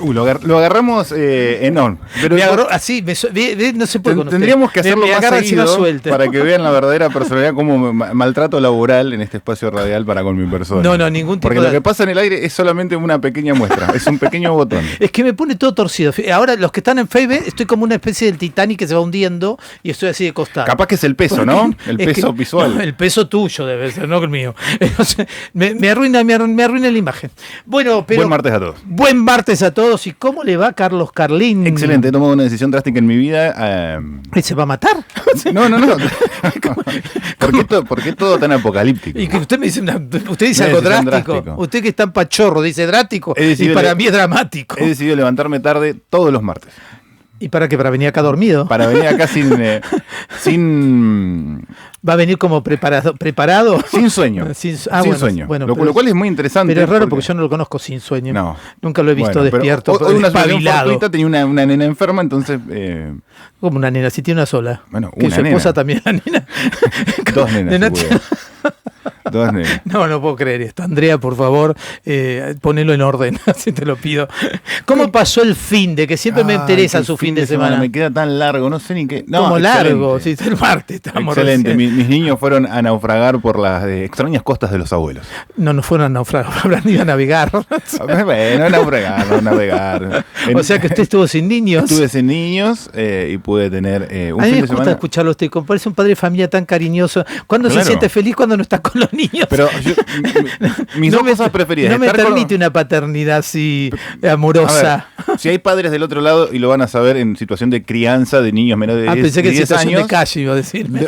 Lo agarramos en on. Pero me agarró así, no se puede con tendríamos que hacerlo más seguido suelta. Para que vean la verdadera personalidad, como maltrato laboral en este espacio radial para con mi persona. No, ningún tipo. Porque lo que pasa en el aire es solamente una pequeña muestra, es un pequeño botón. Es que me pone todo torcido. Ahora los que están en Facebook, estoy como una especie del Titanic que se va hundiendo y estoy así de costado. Capaz que es el peso, ¿no? El peso visual. No, el peso tuyo debe ser, no el mío. Me arruina la imagen. Bueno, pero buen martes a todos. Buen martes a todos. ¿Y cómo le va a Carlos Carlín? Excelente, he tomado una decisión drástica en mi vida. ¿Se va a matar? No. ¿Por qué todo tan apocalíptico? Y que usted me dice, usted dice algo drástico. Usted que está en pachorro dice drástico. Y para mí es dramático. He decidido levantarme tarde todos los martes. ¿Y para qué? ¿Para venir acá dormido? Para venir acá sin... ¿Va a venir como preparado? Sin sueño. Sin sueño. Bueno, lo cual es muy interesante. Pero es raro porque yo no lo conozco sin sueño. No. Nunca lo he visto despierto. Hoy una fortuita tenía una nena enferma, entonces... Como una nena, si tiene una sola. Bueno, que una su esposa nena. también es la nena. Dos nenas. Dos nenas. No puedo creer esto. Andrea, por favor, ponelo en orden, así te lo pido. ¿Cómo pasó el fin de que siempre me interesa su fin de semana? Me queda tan largo, no sé ni qué. No, como largo, si el martes estamos. Excelente. Mis niños fueron a naufragar por las extrañas costas de los abuelos. No fueron a naufragar, habrán ido a navegar. Bueno, navegar. O sea que usted estuvo sin niños. Estuve sin niños y pude tener un fin de semana. A mí me gusta escucharlo a usted, como parece un padre de familia tan cariñoso. ¿Cuándo se siente feliz cuando no está con los niños? Pero mis dos cosas preferidas. No me permite una paternidad así amorosa. Ver, si hay padres del otro lado y lo van a saber en situación de crianza de niños menores de 10 pensé que 10 situación años, de calle iba a decirme.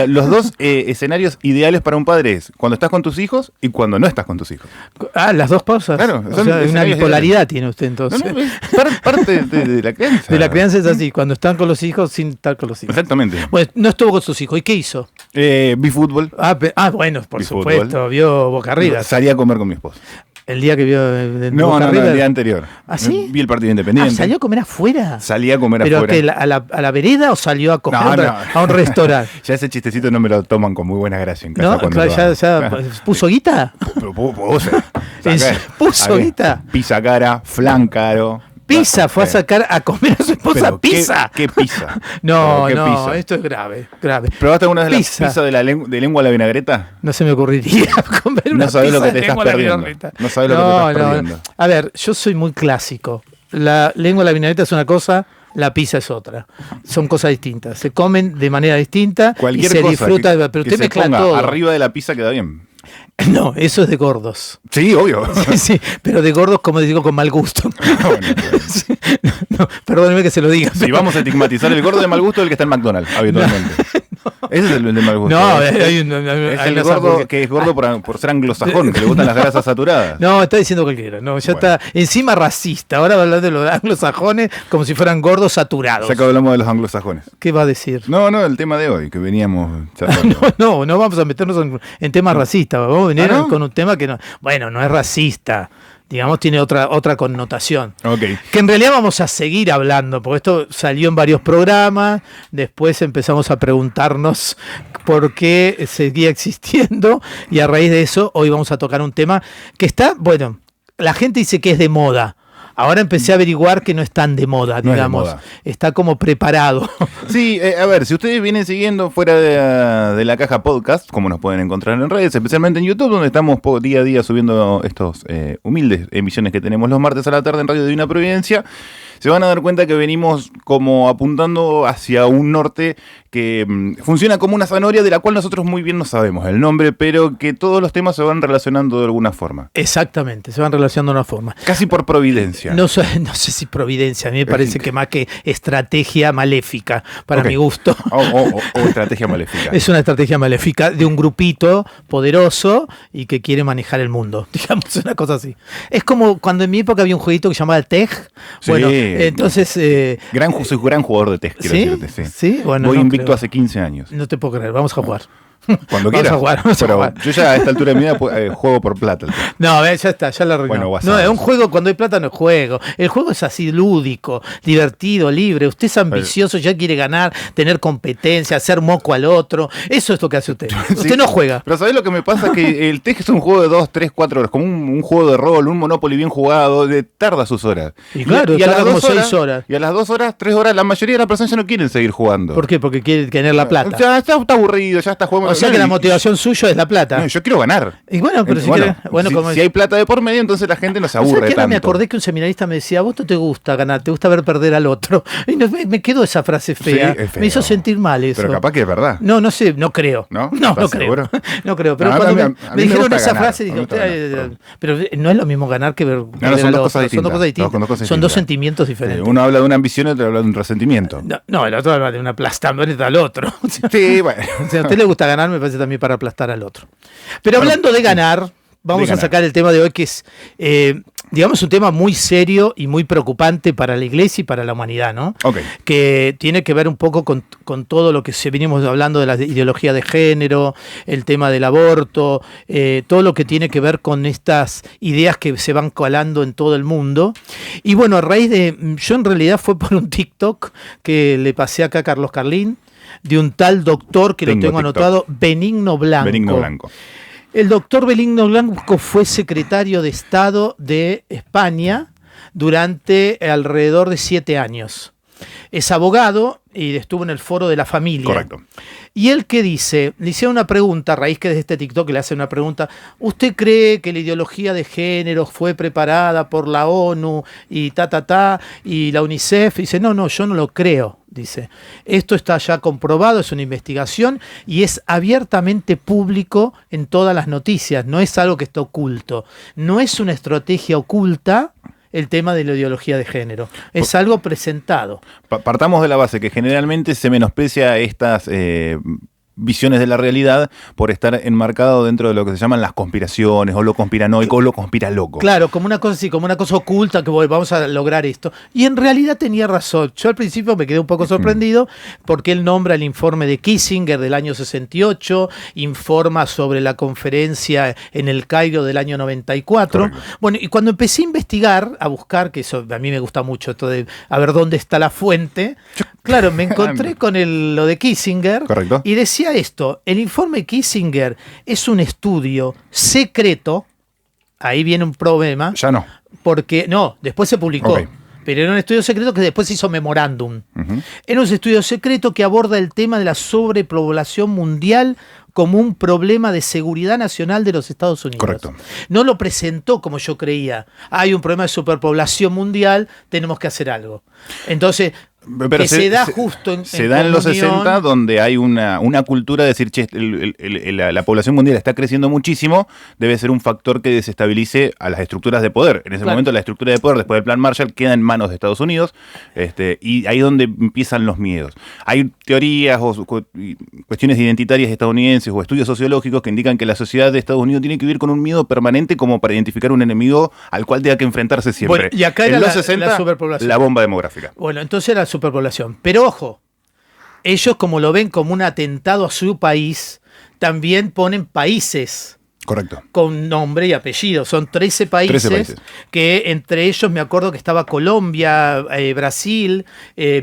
Los dos escenarios ideales para un padre es cuando estás con tus hijos y cuando no estás con tus hijos. Las dos pausas. Claro, o sea, una bipolaridad tiene usted entonces. Es parte de la crianza. De la crianza es así, cuando están con los hijos sin estar con los hijos. Exactamente. Bueno, no estuvo con sus hijos. ¿Y qué hizo? Vi fútbol. Bueno, por supuesto, vio Boca Arriba. Salí a comer con mi esposa. ¿El día que vio Boca Arriba? El día anterior. ¿Ah, sí? Vi el partido Independiente. ¿Salió a comer afuera? Salí a comer afuera. ¿Pero a la vereda o salió a comer a un restaurante? Ya ese chistecito no me lo toman con muy buena gracia en casa. No, claro, ya ¿puso guita? ¿Puso guita? Pizza cara, flan caro. Pizza, fue a sacar a comer a su esposa pizza. ¿Qué pizza? No, esto es grave. ¿Probaste alguna vez la pizza de lengua a la vinagreta? No se me ocurriría comer una pizza. No sabés lo que te estás perdiendo. No sabés lo que te estás perdiendo. A ver, yo soy muy clásico. La lengua a la vinagreta es una cosa, la pizza es otra. Son cosas distintas. Se comen de manera distinta y se disfruta. Pero usted mezcla todo. Arriba de la pizza queda bien. No, eso es de gordos. Sí, obvio. Sí, pero de gordos, como digo, con mal gusto. Perdóneme que se lo diga. Si vamos a estigmatizar el gordo de mal gusto, el que está en McDonald's, habitualmente. Ese es el de mal gusto. No, es el gordo que es gordo por ser anglosajón, que le gustan las grasas saturadas. No, está diciendo cualquiera. No, ya está encima racista. Ahora va a hablar de los anglosajones como si fueran gordos saturados. Ya que hablamos de los anglosajones. ¿Qué va a decir? No, el tema de hoy, que veníamos charlando. No vamos a meternos en temas racistas. Vamos a venir con un tema que no es racista. Digamos, tiene otra connotación. Okay. Que en realidad vamos a seguir hablando, porque esto salió en varios programas, después empezamos a preguntarnos por qué seguía existiendo, y a raíz de eso hoy vamos a tocar un tema que está, la gente dice que es de moda. Ahora empecé a averiguar que no es tan de moda, digamos. No es de moda. Está como preparado. Sí, a ver, si ustedes vienen siguiendo fuera de la caja podcast, como nos pueden encontrar en redes, especialmente en YouTube, donde estamos día a día subiendo estos humildes emisiones que tenemos los martes a la tarde en Radio Divina Providencia, se van a dar cuenta que venimos como apuntando hacia un norte que funciona como una zanahoria de la cual nosotros muy bien no sabemos el nombre, pero que todos los temas se van relacionando de alguna forma. Exactamente, se van relacionando de una forma. Casi por providencia. No sé si providencia, a mí me parece que más que estrategia maléfica, para mi gusto. O estrategia maléfica. Es una estrategia maléfica de un grupito poderoso y que quiere manejar el mundo, digamos, una cosa así. Es como cuando en mi época había un jueguito que se llamaba TEG. Sí. Bueno, entonces... soy gran jugador de TEG, quiero decirte. Sí, bueno. Voy invicto hace 15 años. No te puedo creer, vamos a jugar. Cuando quieras. Vamos a jugar. Yo ya a esta altura de mi vida juego por plata. No, ya está, ya lo arruinó. Bueno, no, es un juego, cuando hay plata no es juego. El juego es así lúdico, divertido, libre. Usted es ambicioso, ya quiere ganar, tener competencia, hacer moco al otro. Eso es lo que hace usted. Usted no juega. Pero ¿sabés lo que me pasa? Que el TEG es un juego de 2, 3, 4 horas, como un juego de rol, un Monopoly bien jugado, tarda sus horas. Y claro, y a las como 6 horas. Y a las 2 horas, 3 horas, la mayoría de las personas ya no quieren seguir jugando. ¿Por qué? Porque quiere tener la plata. Ya está aburrido, ya está jugando. O sea que la motivación suya es la plata. No, yo quiero ganar. Y bueno, pero si hay plata de por medio, entonces la gente no se aburre tanto. tanto. Me acordé que un seminarista me decía, a vos no te gusta ganar, te gusta ver perder al otro. Y me quedó esa frase fea. Sí, me hizo sentir mal eso. Pero capaz que es verdad. No sé, no creo. ¿No? No creo. ¿Seguro? No creo. Pero cuando me dijeron esa frase, dije, pero no es lo mismo ganar que ver son dos cosas distintas. Son dos sentimientos diferentes. Uno habla de una ambición y otro habla de un resentimiento. No, el otro habla de una aplastamiento al otro. Sí, bueno. Si a usted le gusta ganar, me parece también para aplastar al otro. Pero hablando de ganar, vamos a sacar el tema de hoy, que es, digamos, un tema muy serio y muy preocupante para la Iglesia y para la humanidad, ¿no? Okay. Que tiene que ver un poco con todo lo que venimos hablando de la ideología de género, el tema del aborto, todo lo que tiene que ver con estas ideas que se van colando en todo el mundo. Y bueno, a raíz yo en realidad fue por un TikTok que le pasé acá a Carlos Carlín, de un tal doctor que lo tengo anotado, Benigno Blanco. El doctor Benigno Blanco fue secretario de Estado de España durante alrededor de 7 años. Es abogado y estuvo en el Foro de la Familia. Correcto. Y él, ¿qué dice? Le hicieron una pregunta, a raíz que desde este TikTok le hace una pregunta. ¿Usted cree que la ideología de género fue preparada por la ONU y y la UNICEF? Y dice, no, yo no lo creo. Dice, esto está ya comprobado, es una investigación y es abiertamente público en todas las noticias. No es algo que está oculto. No es una estrategia oculta el tema de la ideología de género. Es algo presentado. Partamos de la base que generalmente se menosprecia estas visiones de la realidad por estar enmarcado dentro de lo que se llaman las conspiraciones, o lo conspiranoico, o lo conspiraloco. Claro, como una cosa así, como una cosa oculta, que vamos a lograr esto. Y en realidad tenía razón. Yo al principio me quedé un poco sorprendido porque él nombra el informe de Kissinger del año 68, informa sobre la conferencia en el Cairo del año 94. Correcto. Bueno, y cuando empecé a investigar, a buscar, que eso a mí me gusta mucho, esto de a ver dónde está la fuente, claro, me encontré con lo de Kissinger. Correcto. Y decía esto, el informe Kissinger es un estudio secreto, ahí viene un problema. Ya no. Porque, después se publicó. Okay. Pero era un estudio secreto que después se hizo memorándum. Era un estudio secreto que aborda el tema de la sobrepoblación mundial como un problema de seguridad nacional de los Estados Unidos. Correcto. No lo presentó como yo creía. Hay un problema de superpoblación mundial, tenemos que hacer algo. Entonces, pero se da justo en da en los 60, donde hay una cultura de decir, che, la población mundial está creciendo muchísimo, debe ser un factor que desestabilice a las estructuras de poder. En ese momento la estructura de poder, después del Plan Marshall, queda en manos de Estados Unidos, y ahí es donde empiezan los miedos. Hay teorías o cuestiones identitarias estadounidenses o estudios sociológicos que indican que la sociedad de Estados Unidos tiene que vivir con un miedo permanente como para identificar un enemigo al cual tenga que enfrentarse siempre. Bueno, y acá era en los 60, la superpoblación. La bomba demográfica. Bueno, entonces era la superpoblación. Pero ojo, ellos como lo ven como un atentado a su país, también ponen países. Correcto. Con nombre y apellido. Son 13 países, que entre ellos me acuerdo que estaba Colombia, Brasil,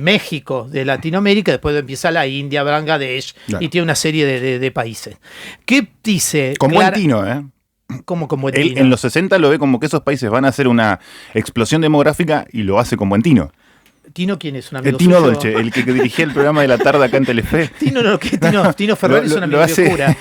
México de Latinoamérica, después empieza la India, Bangladesh, claro. Y tiene una serie de países. ¿Qué dice? Con buen tino, ¿Cómo con buen tino? Él en los 60 lo ve como que esos países van a hacer una explosión demográfica y lo hace con buen tino. ¿Tino quién es? ¿Un amigo Tino suyo? Dolce, el que dirigía el programa de la tarde acá en Telefe. Tino Ferrer es un amigo de cura.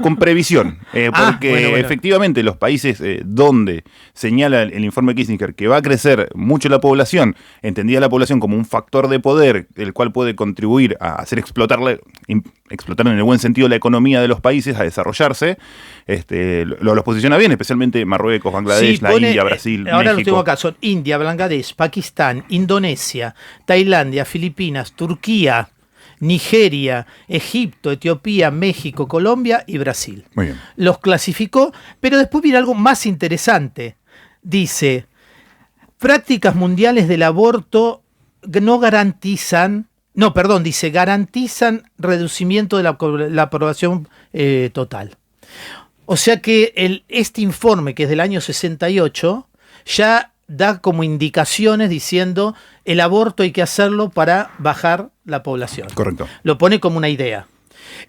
Con previsión. Porque bueno. Efectivamente los países donde señala el informe Kissinger que va a crecer mucho la población, entendida la población como un factor de poder, el cual puede contribuir a hacer explotar en el buen sentido la economía de los países, a desarrollarse, los posiciona bien, especialmente Marruecos, Bangladesh, India, Brasil, ahora México. Lo tengo acá, son India, Bangladesh, Pakistán, Indonesia, Tailandia, Filipinas, Turquía, Nigeria, Egipto, Etiopía, México, Colombia y Brasil. Muy bien. Los clasificó, pero después viene algo más interesante. Dice, prácticas mundiales del aborto no garantizan No, perdón, dice, garantizan reducimiento de la población total. O sea que este informe, que es del año 68, ya da como indicaciones diciendo el aborto hay que hacerlo para bajar la población. Correcto. Lo pone como una idea.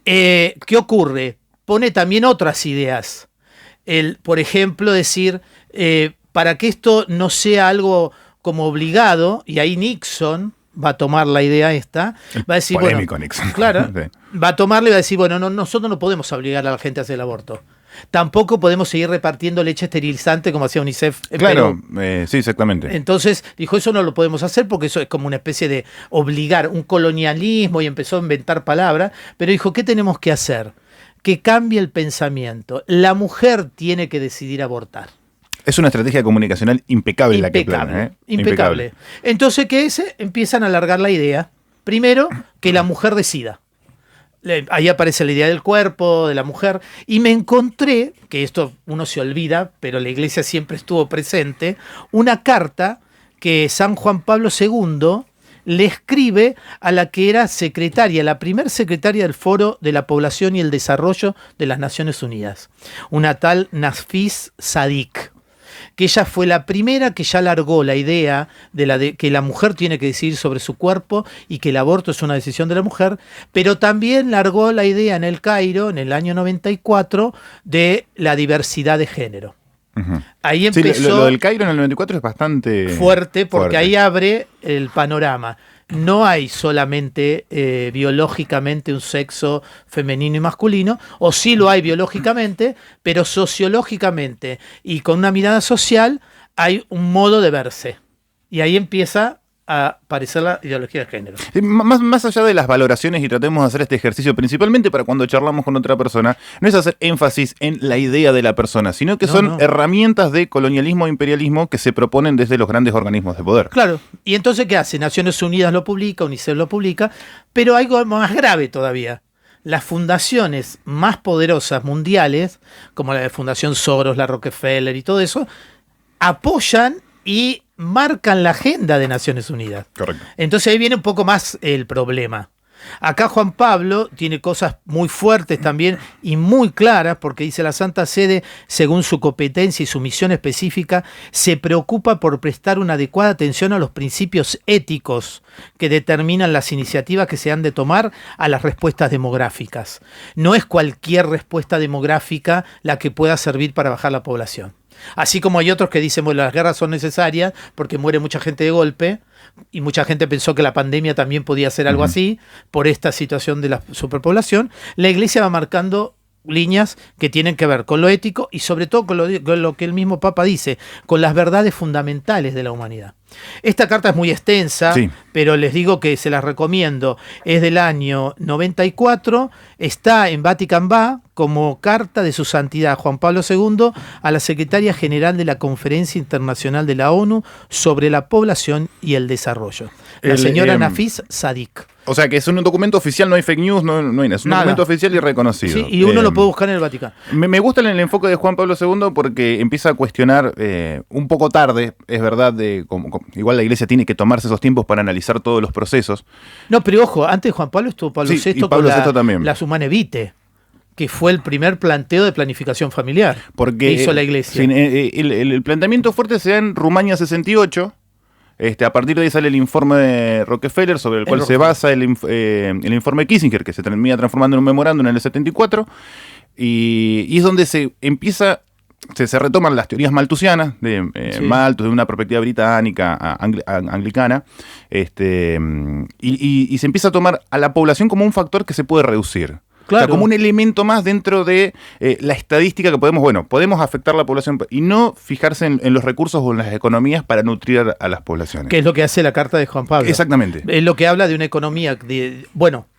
¿Qué ocurre? Pone también otras ideas. Por ejemplo, decir, para que esto no sea algo como obligado, y ahí Nixon va a tomar la idea esta, va a decir, polémico, bueno, Nixon. claro, Sí. va a tomarle y va a decir, bueno, nosotros no podemos obligar a la gente a hacer el aborto. Tampoco podemos seguir repartiendo leche esterilizante como hacía UNICEF en Claro, Perú. sí, exactamente. Entonces dijo, eso no lo podemos hacer porque eso es como una especie de obligar, un colonialismo, y empezó a inventar palabras, pero dijo, ¿qué tenemos que hacer? Que cambie el pensamiento. La mujer tiene que decidir abortar. Es una estrategia comunicacional impecable la que plana, ¿eh? Impecable. Entonces, ¿qué es? Empiezan a alargar la idea. Primero, que la mujer decida. Ahí aparece la idea del cuerpo, de la mujer, y me encontré, que esto uno se olvida, pero la iglesia siempre estuvo presente, una carta que San Juan Pablo II le escribe a la que era secretaria, la primer secretaria del Foro de la Población y el Desarrollo de las Naciones Unidas, una tal Nafis Sadik, que ella fue la primera que ya largó la idea de que la mujer tiene que decidir sobre su cuerpo y que el aborto es una decisión de la mujer, pero también largó la idea en el Cairo, en el año 94, de la diversidad de género. Uh-huh. Ahí empezó... Sí, lo del Cairo en el 94 es bastante... fuerte, porque ahí abre el panorama. No hay solamente biológicamente un sexo femenino y masculino, o sí lo hay biológicamente, pero sociológicamente y con una mirada social hay un modo de verse. Y ahí empieza a aparecer la ideología de género. Más allá de las valoraciones, y tratemos de hacer este ejercicio principalmente para cuando charlamos con otra persona, no es hacer énfasis en la idea de la persona, sino que son herramientas de colonialismo e imperialismo que se proponen desde los grandes organismos de poder. Claro, y entonces ¿qué hace? Naciones Unidas lo publica, UNICEF lo publica, pero hay algo más grave todavía. Las fundaciones más poderosas mundiales, como la de Fundación Soros, la Rockefeller y todo eso, apoyan y marcan la agenda de Naciones Unidas. Correcto. Entonces ahí viene un poco más el problema. Acá Juan Pablo tiene cosas muy fuertes también y muy claras, porque dice la Santa Sede, según su competencia y su misión específica, se preocupa por prestar una adecuada atención a los principios éticos que determinan las iniciativas que se han de tomar a las respuestas demográficas. No es cualquier respuesta demográfica la que pueda servir para bajar la población. Así como hay otros que dicen, bueno, las guerras son necesarias porque muere mucha gente de golpe, y mucha gente pensó que la pandemia también podía ser algo así, por esta situación de la superpoblación, la Iglesia va marcando líneas que tienen que ver con lo ético y sobre todo con lo que el mismo Papa dice, con las verdades fundamentales de la humanidad. Esta carta es muy extensa, sí, pero les digo que se las recomiendo. Es del año 94, está en Vatican Va como carta de su santidad Juan Pablo II a la secretaria general de la Conferencia Internacional de la ONU sobre la Población y el Desarrollo, la señora Nafis Sadik. O sea que es un documento oficial, no hay fake news, no hay nada. Es un documento oficial y reconocido. Sí, y uno lo puede buscar en el Vaticano. Me gusta el enfoque de Juan Pablo II porque empieza a cuestionar un poco tarde, es verdad, igual la Iglesia tiene que tomarse esos tiempos para analizar todos los procesos. No, pero ojo, antes de Juan Pablo estuvo Pablo VI y Pablo VI también. La Humanae Vitae, que fue el primer planteo de planificación familiar que hizo la Iglesia. El planteamiento fuerte se da en Rumania 68. A partir de ahí sale el informe de Rockefeller, sobre el cual se basa el informe Kissinger, que se termina transformando en un memorándum en el 74, y es donde se empieza, se retoman las teorías malthusianas, de Malthus, de una perspectiva británica, anglicana, y se empieza a tomar a la población como un factor que se puede reducir. Claro. O sea, como un elemento más dentro de la estadística que podemos afectar a la población y no fijarse en los recursos o en las economías para nutrir a las poblaciones. Que es lo que hace la carta de Juan Pablo. Exactamente. Es lo que habla de una economía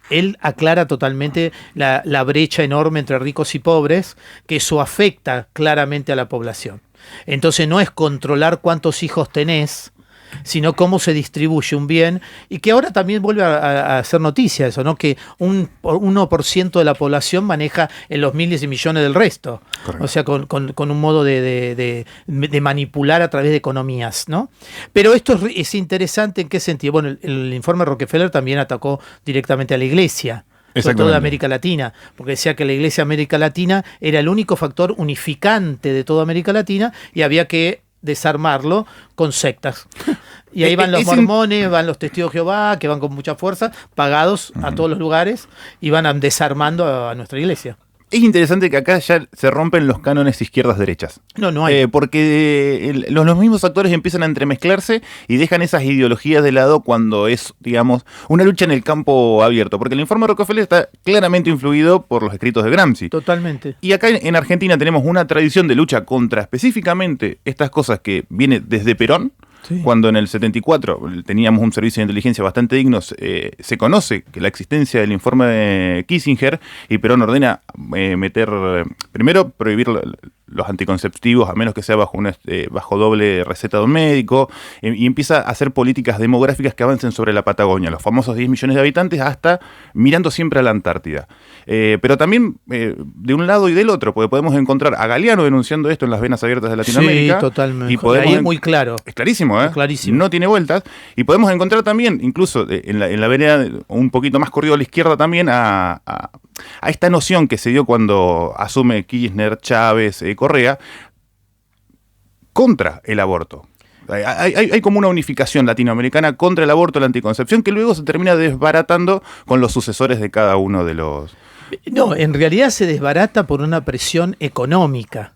él aclara totalmente la brecha enorme entre ricos y pobres, que eso afecta claramente a la población. Entonces no es controlar cuántos hijos tenés, sino cómo se distribuye un bien, y que ahora también vuelve a hacer noticia eso, ¿no? Que un 1% de la población maneja en los miles y millones del resto. Correcto. O sea, con un modo de manipular a través de economías, ¿no? Pero esto es interesante, ¿en qué sentido? Bueno, el informe Rockefeller también atacó directamente a la Iglesia, sobre todo de América Latina, porque decía que la Iglesia de América Latina era el único factor unificante de toda América Latina y había que desarmarlo con sectas. Y ahí van los mormones, van los testigos de Jehová, que van con mucha fuerza, pagados a todos los lugares, y van desarmando a nuestra iglesia. Es interesante que acá ya se rompen los cánones izquierdas-derechas. No hay. Porque los mismos actores empiezan a entremezclarse y dejan esas ideologías de lado cuando es, digamos, una lucha en el campo abierto. Porque el informe Rockefeller está claramente influido por los escritos de Gramsci. Totalmente. Y acá en Argentina tenemos una tradición de lucha contra específicamente estas cosas que viene desde Perón. Sí. Cuando en el 74 teníamos un servicio de inteligencia bastante digno, se conoce que la existencia del informe de Kissinger, y Perón ordena primero prohibir los anticonceptivos a menos que sea bajo doble receta de un médico, y empieza a hacer políticas demográficas que avancen sobre la Patagonia, los famosos 10 millones de habitantes, hasta mirando siempre a la Antártida. Pero también de un lado y del otro, porque podemos encontrar a Galeano denunciando esto en las venas abiertas de Latinoamérica. Sí, totalmente. Y ahí es muy claro. Es clarísimo, Es clarísimo. No tiene vueltas. Y podemos encontrar también, incluso en la vereda un poquito más corrido a la izquierda también, a esta noción que se dio cuando asume Kirchner, Chávez, Correa, contra el aborto. Hay como una unificación latinoamericana contra el aborto, la anticoncepción, que luego se termina desbaratando con los sucesores de cada uno de los... No, en realidad se desbarata por una presión económica.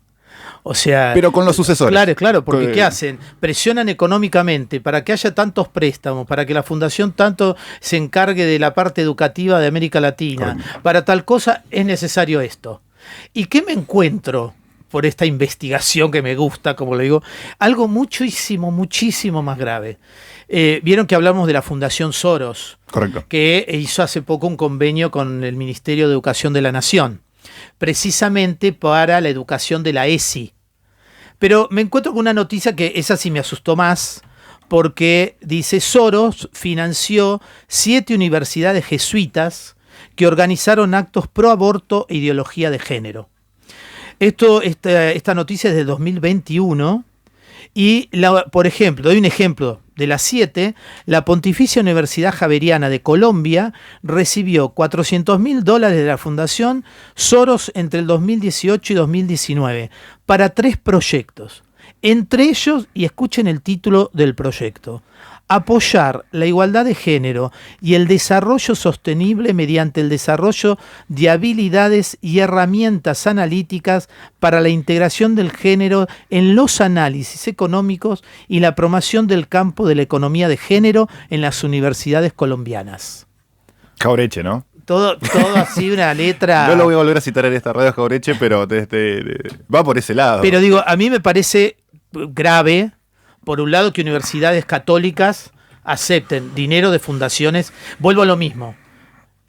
O sea, pero con los sucesores. Claro, porque ¿qué hacen? Presionan económicamente para que haya tantos préstamos, para que la fundación tanto se encargue de la parte educativa de América Latina. Correcto. Para tal cosa es necesario esto. ¿Y qué me encuentro por esta investigación que me gusta, como le digo? Algo muchísimo más grave. Vieron que hablamos de la Fundación Soros. Correcto. Que hizo hace poco un convenio con el Ministerio de Educación de la Nación, precisamente para la educación de la ESI. Pero me encuentro con una noticia que esa sí me asustó más, porque dice: Soros financió 7 universidades jesuitas que organizaron actos pro aborto e ideología de género. Esta noticia es de 2021 y, por ejemplo, doy un ejemplo. De las 7, la Pontificia Universidad Javeriana de Colombia recibió $400.000 de la Fundación Soros entre el 2018 y 2019 para 3 proyectos. Entre ellos, y escuchen el título del proyecto: apoyar la igualdad de género y el desarrollo sostenible mediante el desarrollo de habilidades y herramientas analíticas para la integración del género en los análisis económicos y la promoción del campo de la economía de género en las universidades colombianas. Jaureche, ¿no? Todo así, una letra... No lo voy a volver a citar en esta radio, Jaureche, pero va por ese lado. Pero digo, a mí me parece grave, por un lado, que universidades católicas acepten dinero de fundaciones. Vuelvo a lo mismo.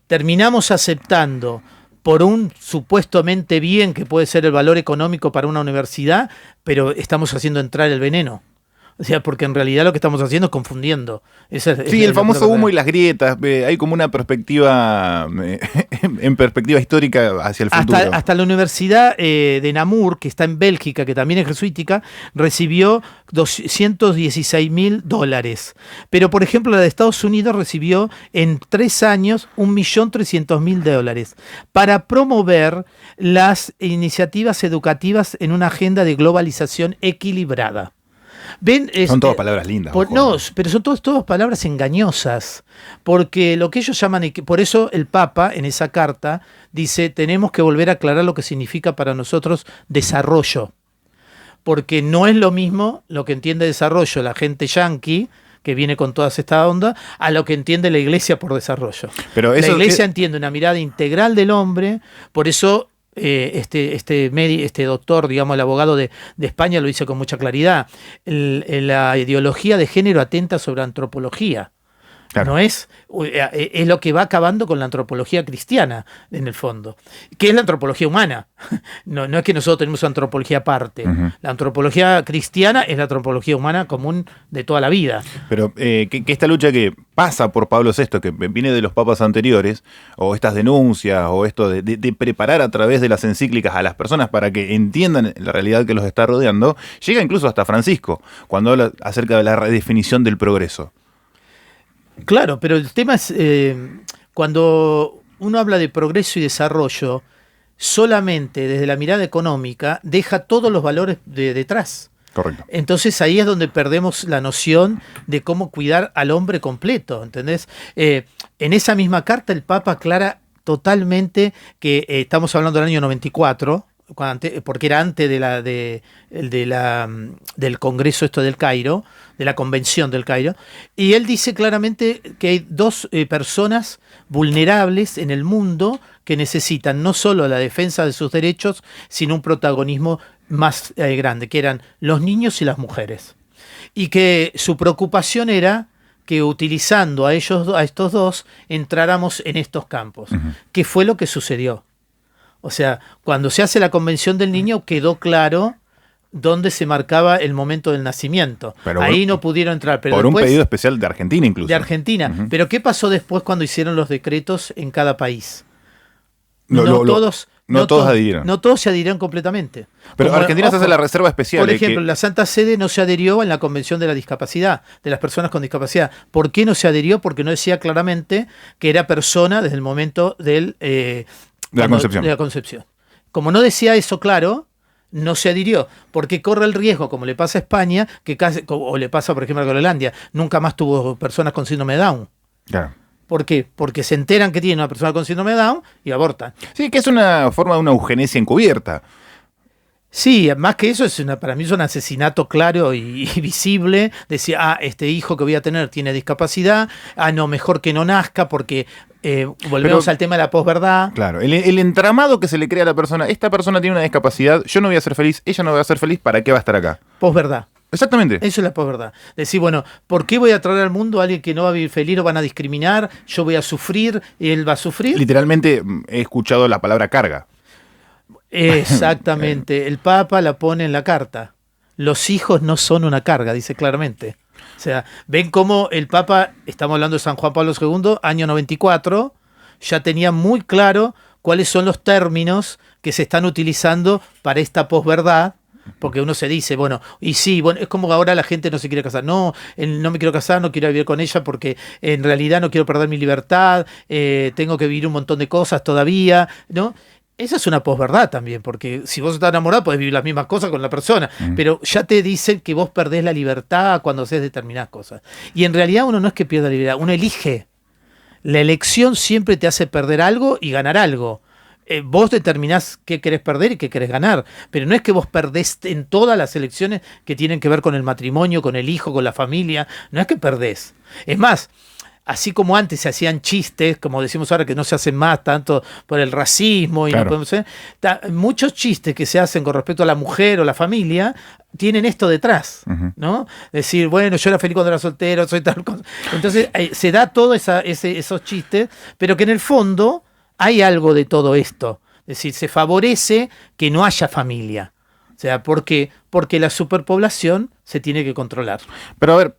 Terminamos aceptando por un supuestamente bien que puede ser el valor económico para una universidad, pero estamos haciendo entrar el veneno. O sea, porque en realidad lo que estamos haciendo es confundiendo. Sí, el famoso humo y las grietas. Hay como una perspectiva, en perspectiva histórica hacia el futuro. Hasta la Universidad de Namur, que está en Bélgica, que también es jesuítica, recibió $216.000. Pero, por ejemplo, la de Estados Unidos recibió en 3 años $1.300.000 para promover las iniciativas educativas en una agenda de globalización equilibrada. ¿Ven? Son todas palabras lindas. No, pero son todas palabras engañosas, porque lo que ellos llaman, por eso el Papa en esa carta dice: tenemos que volver a aclarar lo que significa para nosotros desarrollo, porque no es lo mismo lo que entiende desarrollo la gente yanqui, que viene con toda esta onda, a lo que entiende la Iglesia por desarrollo. Pero la Iglesia entiende una mirada integral del hombre, por eso... Este doctor, digamos, el abogado de España lo dice con mucha claridad. La ideología de género atenta sobre antropología. Claro. No es lo que va acabando con la antropología cristiana, en el fondo, que es la antropología humana. No es que nosotros tenemos antropología aparte. La antropología cristiana es la antropología humana común de toda la vida. Pero que esta lucha que pasa por Pablo VI, que viene de los papas anteriores, o estas denuncias, o esto de preparar a través de las encíclicas a las personas para que entiendan la realidad que los está rodeando, llega incluso hasta Francisco, cuando habla acerca de la redefinición del progreso. Claro, pero el tema es, cuando uno habla de progreso y desarrollo, solamente desde la mirada económica deja todos los valores detrás. Correcto. Entonces ahí es donde perdemos la noción de cómo cuidar al hombre completo, ¿entendés? En esa misma carta el Papa aclara totalmente que estamos hablando del año 94, porque era antes del Congreso del Cairo, de la Convención del Cairo, y él dice claramente que hay dos personas vulnerables en el mundo que necesitan no solo la defensa de sus derechos, sino un protagonismo más grande, que eran los niños y las mujeres. Y que su preocupación era que utilizando a estos dos, entráramos en estos campos, que fue lo que sucedió. O sea, cuando se hace la Convención del Niño quedó claro dónde se marcaba el momento del nacimiento. Pero ahí no pudieron entrar. Pero por después, un pedido especial de Argentina incluso. De Argentina. Pero ¿qué pasó después cuando hicieron los decretos en cada país? No todos adhirieron. No todos se adhirieron completamente. Pero Argentina se hace la reserva especial. Por ejemplo, la Santa Sede no se adhirió en la Convención de la Discapacidad, de las personas con discapacidad. ¿Por qué no se adhirió? Porque no decía claramente que era persona desde el momento de la concepción. Como no decía eso claro, no se adhirió, porque corre el riesgo, como le pasa a España, o le pasa, por ejemplo, a Groenlandia, nunca más tuvo personas con síndrome de Down. Claro. ¿Por qué? Porque se enteran que tiene una persona con síndrome de Down y abortan. Sí, que es una forma de una eugenesia encubierta. Sí, más que eso, para mí es un asesinato claro y visible. Decir, este hijo que voy a tener tiene discapacidad, no, mejor que no nazca porque volvemos al tema de la posverdad. Claro, el entramado que se le crea a la persona, esta persona tiene una discapacidad, yo no voy a ser feliz, ella no va a ser feliz, ¿para qué va a estar acá? Posverdad. Exactamente. Eso es la posverdad. Decir, bueno, ¿por qué voy a traer al mundo a alguien que no va a vivir feliz, lo van a discriminar, yo voy a sufrir, él va a sufrir? Literalmente he escuchado la palabra carga. Exactamente. El Papa la pone en la carta. Los hijos no son una carga, dice claramente. O sea, ven cómo el Papa, estamos hablando de San Juan Pablo II, año 94, ya tenía muy claro cuáles son los términos que se están utilizando para esta posverdad. Porque uno se dice, bueno, y sí, bueno, es como ahora la gente no se quiere casar. No me quiero casar, no quiero vivir con ella porque en realidad no quiero perder mi libertad, tengo que vivir un montón de cosas todavía, ¿no? Esa es una posverdad también, porque si vos estás enamorado podés vivir las mismas cosas con la persona, pero ya te dicen que vos perdés la libertad cuando haces determinadas cosas. Y en realidad uno no es que pierda la libertad, uno elige. La elección siempre te hace perder algo y ganar algo. Vos determinás qué querés perder y qué querés ganar, pero no es que vos perdés en todas las elecciones que tienen que ver con el matrimonio, con el hijo, con la familia, no es que perdés. Es más, así como antes se hacían chistes, como decimos ahora que no se hacen más tanto por el racismo, y claro, no podemos hacer, muchos chistes que se hacen con respecto a la mujer o la familia tienen esto detrás, ¿no? Decir, bueno, yo era feliz cuando era soltero, soy tal cosa. Entonces se da todos esos chistes, pero que en el fondo hay algo de todo esto. Es decir, se favorece que no haya familia. O sea, ¿por qué? Porque la superpoblación se tiene que controlar. Pero a ver,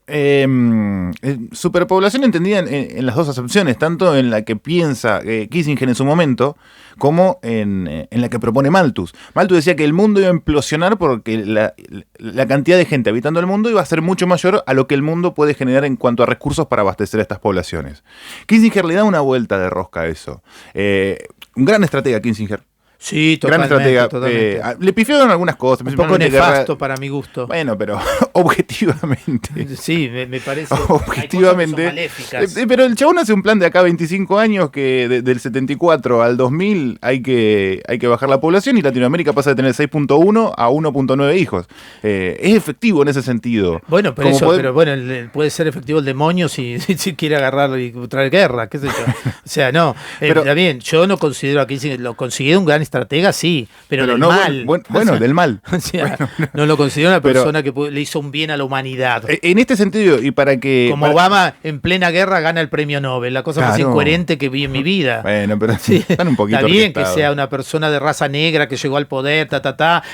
superpoblación entendida en las dos acepciones, tanto en la que piensa Kissinger en su momento, como en la que propone Malthus. Malthus decía que el mundo iba a implosionar porque la cantidad de gente habitando el mundo iba a ser mucho mayor a lo que el mundo puede generar en cuanto a recursos para abastecer a estas poblaciones. Kissinger le da una vuelta de rosca a eso. Un gran estratega Kissinger. Sí, totalmente. Le pifiaron algunas cosas. Un poco nefasto para mi gusto. Bueno, pero objetivamente. Sí, me parece. Objetivamente. Pero el chabón hace un plan de acá 25 años que del 74 al 2000 hay que bajar la población y Latinoamérica pasa de tener 6.1 a 1.9 hijos. Es efectivo en ese sentido. Bueno, pero puede ser efectivo el demonio si quiere agarrar y traer guerra, qué sé yo. O sea, no. Pero, está bien, yo no considero a Kissinger, lo considero un gran estratega, estratega, sí, pero del no mal. Bueno, del mal. O sea, no lo considero una persona que le hizo un bien a la humanidad. En este sentido, y para que... Como Obama en plena guerra gana el premio Nobel, la cosa más incoherente que vi en mi vida. Bueno, pero están un poquito está bien orquestados. que sea una persona de raza negra que llegó al poder,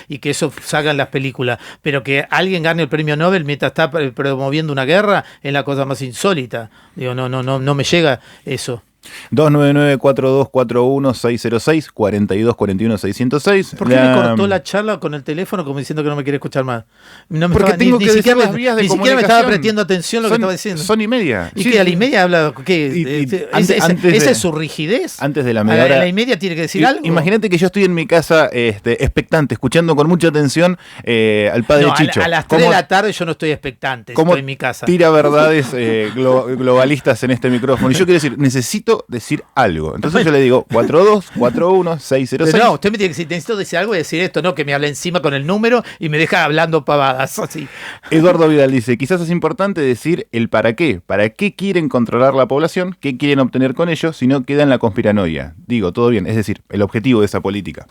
y que eso salga en las películas, pero que alguien gane el premio Nobel mientras está promoviendo una guerra es la cosa más insólita. Digo, no me llega eso. 299-4241-606, 4241-606. ¿Por qué me cortó la charla con el teléfono como diciendo que no me quiere escuchar más? No me Porque tengo que decir las vías de ni siquiera me estaba prestando atención a lo que estaba diciendo. Son y media. ¿Y qué? ¿A la y media habla? ¿Qué? ¿Esa es su rigidez? Antes de la media hora. ¿A la y media tiene que decir algo? Imagínate que yo estoy en mi casa expectante, escuchando con mucha atención al padre Chicho. A las 3 de la tarde yo no estoy expectante, estoy en mi casa. Tira verdades globalistas en este micrófono. Y yo quiero decir, necesito decir algo. Entonces yo le digo 4241-606. Pero no, usted me tiene que decir, necesito decir algo y decir esto, no que me hable encima con el número y me deja hablando pavadas. Así. Eduardo Vidal dice, quizás es importante decir el para qué. ¿Para qué quieren controlar la población? ¿Qué quieren obtener con ello? Si no, queda en la conspiranoia. Digo, todo bien. Es decir, el objetivo de esa política.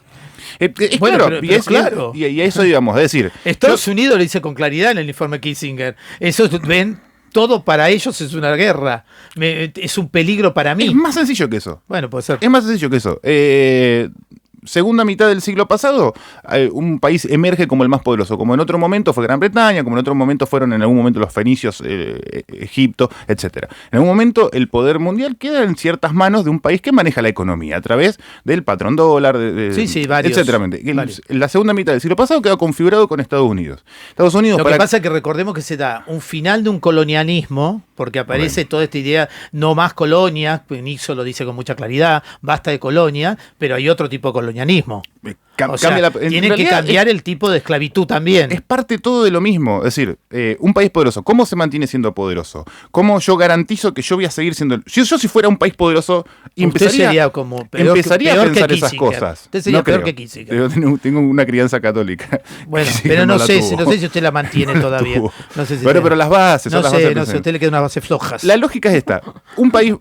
Bueno, claro. Y a eso íbamos, es decir... Estados Unidos lo dice con claridad en el informe Kissinger. Eso ven... Todo para ellos es una guerra. Es un peligro para mí. Es más sencillo que eso. Bueno, puede ser. Es más sencillo que eso. Segunda mitad del siglo pasado, un país emerge como el más poderoso. Como en otro momento fue Gran Bretaña, como en otro momento fueron en algún momento los fenicios, Egipto, etc. En algún momento el poder mundial queda en ciertas manos de un país que maneja la economía a través del patrón dólar, varios. La segunda mitad del siglo pasado queda configurado con Estados Unidos. Lo que pasa es que recordemos que se da un final de un colonialismo, porque aparece toda esta idea, no más colonia, Nixon lo dice con mucha claridad, basta de colonia, pero hay otro tipo de colonialismo. Tiene que cambiar el tipo de esclavitud también. Es parte todo de lo mismo. Es decir, un país poderoso, ¿cómo se mantiene siendo poderoso? ¿Cómo yo garantizo que yo voy a seguir siendo... Yo si fuera un país poderoso, empezaría a pensar esas cosas. Usted sería peor que Kissinger. Tengo una crianza católica. Bueno, pero no sé si usted la mantiene todavía. No sé si pero las bases son las bases. No sé, a usted le quedan unas bases flojas. La lógica es esta. Un país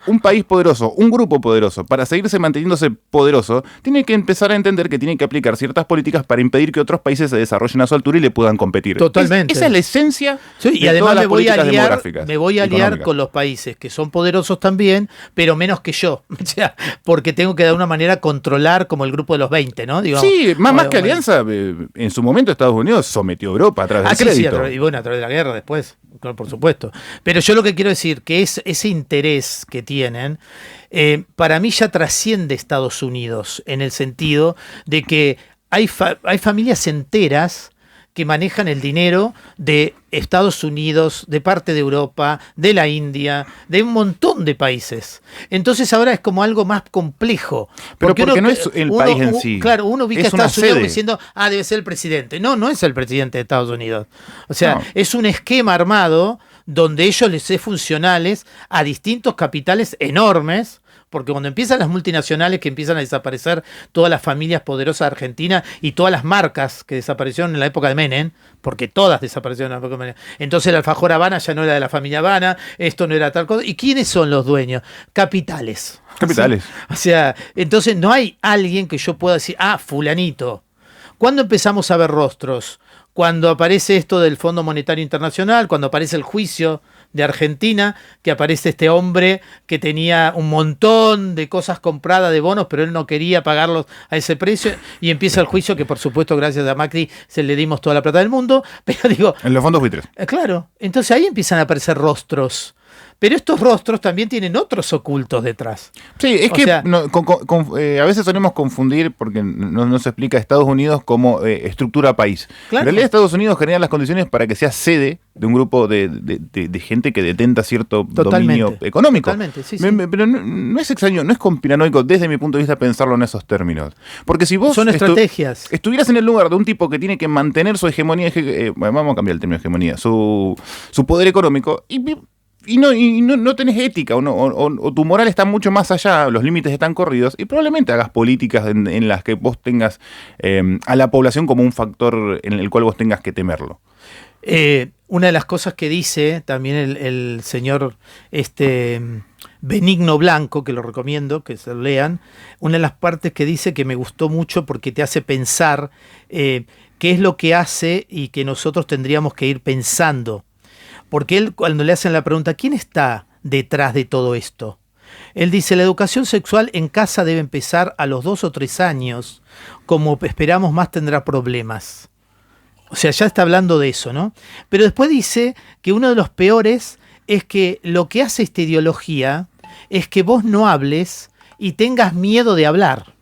poderoso, un grupo poderoso, para seguirse manteniéndose poderoso, tiene que empezar a entender que tiene que aplicar ciertas políticas para impedir que otros países se desarrollen a su altura y le puedan competir. Totalmente. Esa es la esencia y de además todas las políticas demográficas. Me voy a aliar con los países que son poderosos también, pero menos que yo. O sea, porque tengo que de alguna manera controlar como el grupo de los 20, ¿no? Digamos, sí, más que alianza, en su momento Estados Unidos sometió a Europa a través del crédito. Sí, y bueno, a través de la guerra después, claro, por supuesto. Pero yo lo que quiero decir, que es ese interés que tienen, para mí ya trasciende Estados Unidos, en el sentido de que hay familias enteras que manejan el dinero de Estados Unidos, de parte de Europa, de la India, de un montón de países. Entonces ahora es como algo más complejo. Pero porque no es el país en sí. Claro, uno ubica a Estados Unidos diciendo, debe ser el presidente. No es el presidente de Estados Unidos. O sea, es un esquema armado donde ellos les es funcionales a distintos capitales enormes. Porque cuando empiezan las multinacionales, que empiezan a desaparecer todas las familias poderosas de Argentina y todas las marcas que desaparecieron en la época de Menem, porque todas desaparecieron en la época de Menem. Entonces el alfajor Habana ya no era de la familia Habana, esto no era tal cosa. ¿Y quiénes son los dueños? Capitales. O sea, entonces no hay alguien que yo pueda decir, fulanito. ¿Cuándo empezamos a ver rostros? Cuando aparece esto del Fondo Monetario Internacional, cuando aparece el juicio de Argentina, que aparece este hombre que tenía un montón de cosas compradas de bonos, pero él no quería pagarlos a ese precio, y empieza el juicio que por supuesto gracias a Macri se le dimos toda la plata del mundo, pero digo... En los fondos buitres. Claro, entonces ahí empiezan a aparecer rostros. Pero estos rostros también tienen otros ocultos detrás. Sí, es que a veces solemos confundir, porque no se explica a Estados Unidos como estructura país. Claro. En realidad Estados Unidos genera las condiciones para que sea sede de un grupo de gente que detenta cierto dominio económico. Totalmente, sí. Pero no es extraño, no es conspiranoico desde mi punto de vista pensarlo en esos términos. Porque si vos son estrategias. Estuvieras en el lugar de un tipo que tiene que mantener su hegemonía, vamos a cambiar el término hegemonía, su poder económico, y no tenés ética, o tu moral está mucho más allá, los límites están corridos, y probablemente hagas políticas en las que vos tengas a la población como un factor en el cual vos tengas que temerlo. Una de las cosas que dice también el señor Benigno Blanco, que lo recomiendo, que se lo lean, una de las partes que dice que me gustó mucho porque te hace pensar qué es lo que hace y que nosotros tendríamos que ir pensando. Porque él, cuando le hacen la pregunta, ¿quién está detrás de todo esto? Él dice, la educación sexual en casa debe empezar a los 2 o 3 años. Como esperamos más tendrá problemas. O sea, ya está hablando de eso, ¿no? Pero después dice que uno de los peores es que lo que hace esta ideología es que vos no hables y tengas miedo de hablar.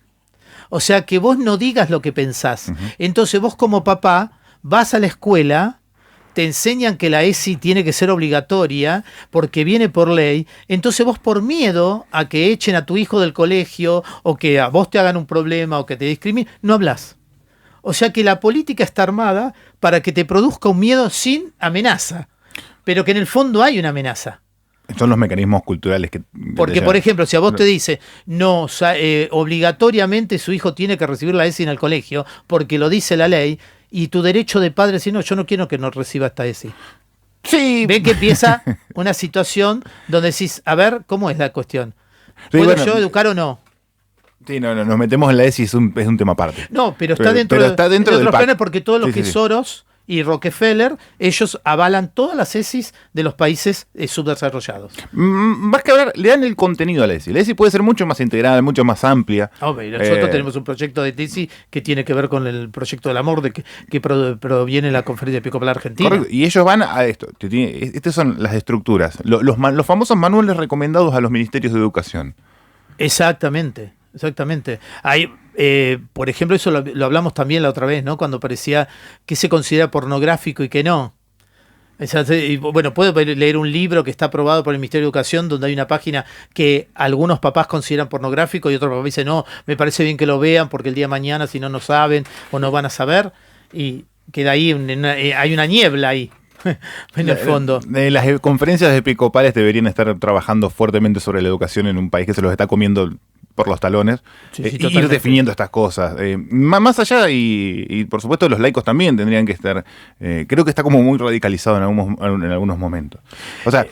O sea, que vos no digas lo que pensás. Entonces vos como papá vas a la escuela, te enseñan que la ESI tiene que ser obligatoria porque viene por ley. Entonces vos por miedo a que echen a tu hijo del colegio o que a vos te hagan un problema o que te discriminen, no hablas. O sea que la política está armada para que te produzca un miedo sin amenaza, pero que en el fondo hay una amenaza. Son los mecanismos culturales que... Porque, por ejemplo, si a vos te dice, no, obligatoriamente su hijo tiene que recibir la ESI en el colegio, porque lo dice la ley, y tu derecho de padre es decir, no, yo no quiero que no reciba esta ESI. Sí. Ve que empieza una situación donde decís, a ver, ¿cómo es la cuestión? ¿Puedo yo educar o no? Sí, no, nos metemos en la ESI, es un tema aparte. No, pero está dentro de los planes porque todo lo sí, que sí, Soros y Rockefeller, ellos avalan todas las ESIs de los países subdesarrollados. Más que hablar, le dan el contenido a la ESI. La ESI puede ser mucho más integral, mucho más amplia. Nosotros tenemos un proyecto de tesis que tiene que ver con el proyecto del amor que proviene de la Conferencia Episcopal Argentina. Correcto. Y ellos van a esto. Estas son las estructuras. Los famosos manuales recomendados a los ministerios de educación. Exactamente. Hay, por ejemplo, eso lo hablamos también la otra vez, ¿no? Cuando parecía que se considera pornográfico y que no. Bueno, puedo leer un libro que está aprobado por el Ministerio de Educación donde hay una página que algunos papás consideran pornográfico y otros papás dicen, no, me parece bien que lo vean porque el día de mañana si no saben o no van a saber. Y queda ahí, hay una niebla ahí. En el fondo. Las conferencias episcopales deberían estar trabajando fuertemente sobre la educación en un país que se los está comiendo por los talones, ir definiendo estas cosas. Más allá, y por supuesto los laicos también tendrían que estar, creo que está como muy radicalizado en algunos momentos. O sea,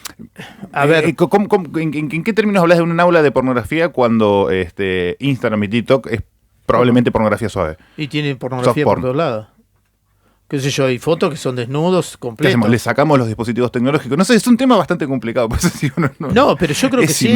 a ver, ¿en qué términos hablas de un aula de pornografía cuando Instagram y TikTok es probablemente pornografía suave? Y tiene pornografía por todos lados. Qué sé yo, hay fotos que son desnudos completos. Le sacamos los dispositivos tecnológicos. No sé, es un tema bastante complicado. Pues, si no, pero yo creo que sí.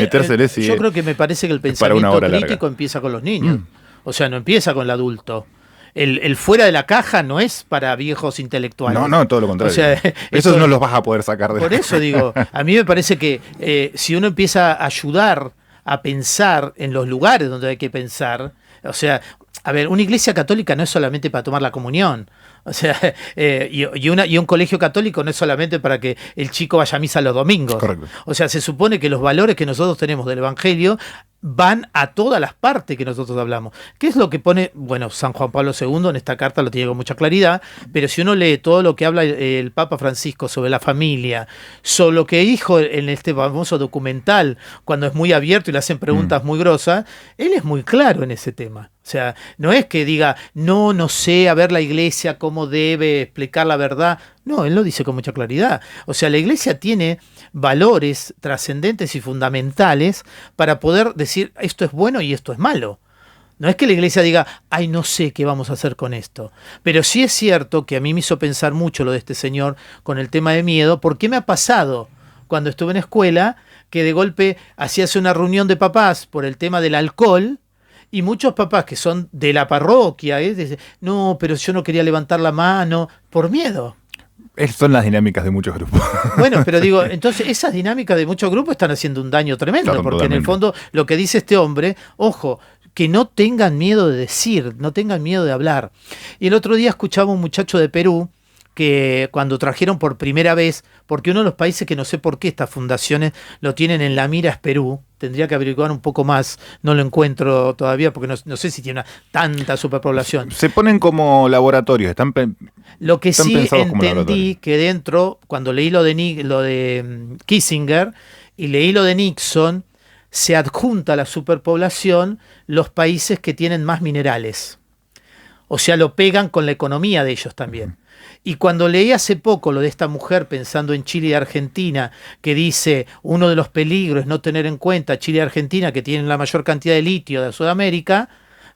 Yo creo que me parece que el pensamiento crítico empieza con los niños. O sea, no empieza con el adulto. El fuera de la caja no es para viejos intelectuales. No, todo lo contrario. O sea, esos no los vas a poder sacar de... Por eso digo, a mí me parece que si uno empieza a ayudar a pensar en los lugares donde hay que pensar, o sea, a ver, una iglesia católica no es solamente para tomar la comunión. O sea, y un colegio católico no es solamente para que el chico vaya a misa los domingos. Correcto. O sea, se supone que los valores que nosotros tenemos del Evangelio van a todas las partes que nosotros hablamos. ¿Qué es lo que pone, bueno, San Juan Pablo II en esta carta lo tiene con mucha claridad, pero si uno lee todo lo que habla el Papa Francisco sobre la familia, sobre lo que dijo en este famoso documental, cuando es muy abierto y le hacen preguntas muy grosas, él es muy claro en ese tema. O sea, no es que diga, no sé, a ver la iglesia cómo debe explicar la verdad. No, él lo dice con mucha claridad. O sea, la iglesia tiene valores trascendentes y fundamentales para poder decir esto es bueno y esto es malo. No es que la iglesia diga, ay, no sé qué vamos a hacer con esto. Pero sí es cierto que a mí me hizo pensar mucho lo de este señor con el tema de miedo, porque me ha pasado cuando estuve en escuela que de golpe hacías una reunión de papás por el tema del alcohol. Y muchos papás que son de la parroquia, dicen, no, pero yo no quería levantar la mano por miedo. Son las dinámicas de muchos grupos. Bueno, pero digo, entonces esas dinámicas de muchos grupos están haciendo un daño tremendo, claro, porque totalmente. En el fondo lo que dice este hombre, ojo, que no tengan miedo de decir, no tengan miedo de hablar. Y el otro día escuchaba a un muchacho de Perú que cuando trajeron por primera vez, porque uno de los países que no sé por qué estas fundaciones lo tienen en la mira es Perú, tendría que averiguar un poco más, no lo encuentro todavía porque no sé si tiene tanta superpoblación. Se ponen como laboratorios, lo que sí entendí que dentro, cuando leí lo de Kissinger y leí lo de Nixon, se adjunta a la superpoblación los países que tienen más minerales. O sea, lo pegan con la economía de ellos también. Y cuando leí hace poco lo de esta mujer pensando en Chile y Argentina, que dice uno de los peligros es no tener en cuenta Chile y Argentina, que tienen la mayor cantidad de litio de Sudamérica,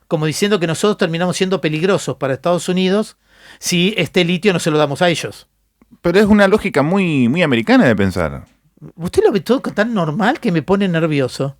como diciendo que nosotros terminamos siendo peligrosos para Estados Unidos si este litio no se lo damos a ellos. Pero es una lógica muy, muy americana de pensar. Usted lo ve todo tan normal que me pone nervioso.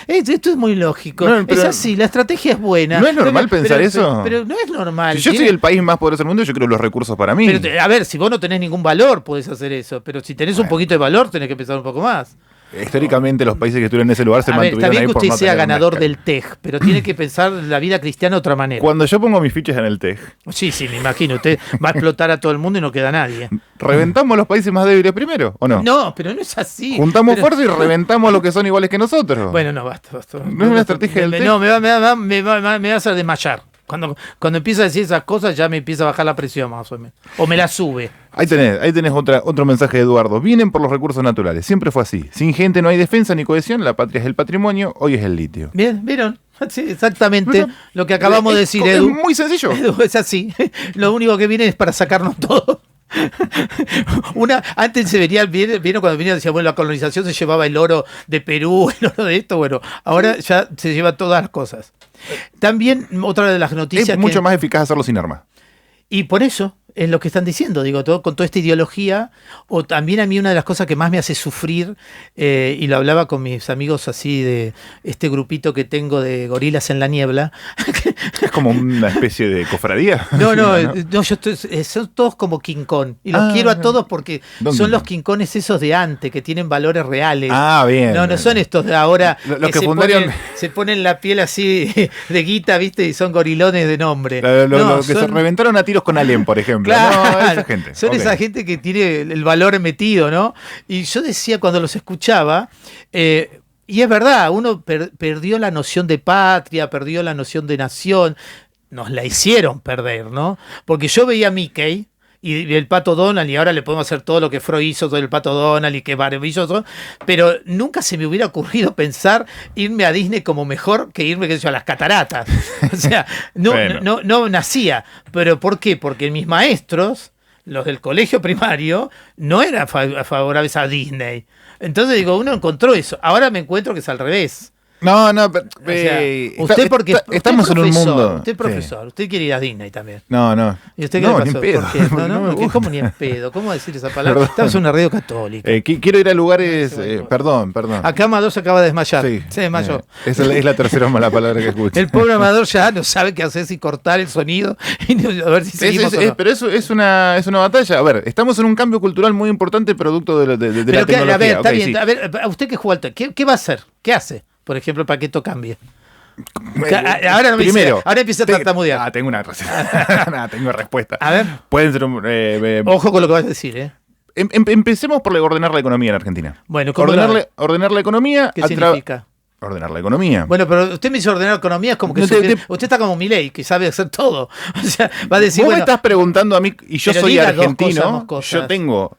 Esto es muy lógico. No, pero es así, la estrategia es buena. ¿No es normal pensar eso? Pero no es normal. Si yo soy el país más poderoso del mundo, yo creo los recursos para mí. Pero, a ver, si vos no tenés ningún valor, podés hacer eso. Pero si tenés un poquito de valor, tenés que pensar un poco más. Históricamente los países que estuvieron en ese lugar se mantuvieron está bien ahí que por usted no sea tener ganador una del TEG, pero tiene que pensar la vida cristiana de otra manera. Cuando yo pongo mis fichas en el TEG, Sí, me imagino. Usted va a explotar a todo el mundo y no queda nadie. ¿reventamos los países más débiles primero o no? No, pero no es así. Juntamos Pero- fuerza y reventamos a los que son iguales que nosotros. Bueno, no, basta. ¿No es una estrategia del TEG? No, me va a hacer desmayar. Cuando empieza a decir esas cosas ya me empieza a bajar la presión más o menos. O me la sube. Ahí tenés otro mensaje de Eduardo. Vienen por los recursos naturales. Siempre fue así. Sin gente no hay defensa ni cohesión. La patria es el patrimonio. Hoy es el litio. Bien, ¿vieron? Sí, exactamente lo que acabamos de decir, Es Edu. muy sencillo. Edu, es así. Lo único que viene es para sacarnos todo. Antes se vieron cuando venía, decía, bueno, la colonización se llevaba el oro de Perú, el oro de esto, bueno, ahora ya se lleva todas las cosas. También otra de las noticias Es mucho más eficaz hacerlo sin armas. y por eso es lo que están diciendo, digo, con toda esta ideología, o también a mí una de las cosas que más me hace sufrir, y lo hablaba con mis amigos así de este grupito que tengo de gorilas en la niebla. Es como una especie de cofradía. No, son todos como King Kong. Y los quiero a todos porque ¿Dónde? son los King Kongs esos de antes, que tienen valores reales. Ah, bien. No son estos de ahora Los que fundaron- se ponen la piel así de guita, ¿viste? Y son gorilones de nombre. Lo que se reventaron a tiros con Alem, por ejemplo. Claro, No, esa gente. son Ok. esa gente que tiene el valor metido, ¿no? Y yo decía cuando los escuchaba, y es verdad, uno perdió la noción de patria, perdió la noción de nación, nos la hicieron perder, ¿no? Porque yo veía a Mickey y el Pato Donald, y ahora le podemos hacer todo lo que Freud hizo, todo el Pato Donald y que Barbie hizo, todo, pero nunca se me hubiera ocurrido pensar irme a Disney como mejor que irme, qué sé yo, a las cataratas. O sea, Bueno. no nacía. ¿Pero por qué? Porque mis maestros, los del colegio primario, no eran favorables a Disney. Entonces digo, uno encontró eso. Ahora me encuentro que es al revés. No, O sea, usted porque estamos usted en un profesor, mundo. Usted es profesor, usted quiere ir a Disney también. No. ¿Y usted qué No, le ni pasó? en pedo. ¿Por qué? No, No me gusta. ¿cómo ni en pedo? ¿Cómo decir esa palabra? Perdón. Estamos en una radio católica. Quiero ir a lugares. Perdón. Acá Amador se acaba de desmayar. Sí. Se desmayó. Esa es la tercera mala palabra que escucho. El pobre Amador ya no sabe qué hacer, si cortar el sonido y a ver si seguimos o no. Pero eso es una batalla. A ver, estamos en un cambio cultural muy importante producto de la Pero tecnología. a ver, está Ok, bien. sí. A ver, ¿a usted qué juega al tenis? ¿Qué va a hacer? ¿Qué hace? Por ejemplo, para que esto cambie. Ahora no me Primero, dice, ahora empieza a tartamudear. tengo una receta. Tengo respuesta. A ver. Pueden ser. Ojo con lo que vas a decir, ¿eh? Empecemos por ordenar la economía en Argentina. Bueno, ¿cómo ordenar la economía. ¿Qué significa? Ordenar la economía. Bueno, pero usted me hizo ordenar economía, es como que No, usted está como Milei, que sabe hacer todo. O sea, va a decir, Vos bueno, me estás preguntando a mí, y yo pero soy diga dos argentino, cosas. yo tengo...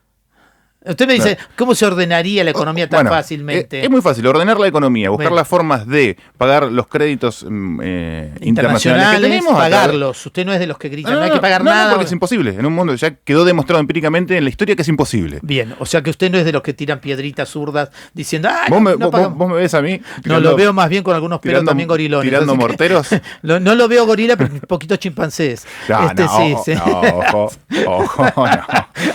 usted me dice, ¿cómo se ordenaría la economía tan Bueno, fácilmente? Es muy fácil, ordenar la economía, buscar Bueno. las formas de pagar los créditos internacionales que tenemos. pagarlos. Usted no es de los que gritan, no hay que pagar no, nada. porque es imposible. En un mundo ya quedó demostrado empíricamente en la historia que es imposible. Bien, o sea que usted no es de los que tiran piedritas zurdas diciendo, Vos me ves a mí. no, lo veo más bien con algunos pelos también gorilones. Tirando así que- morteros. no lo veo gorila, pero un poquito chimpancés. Sí. Ojo, no.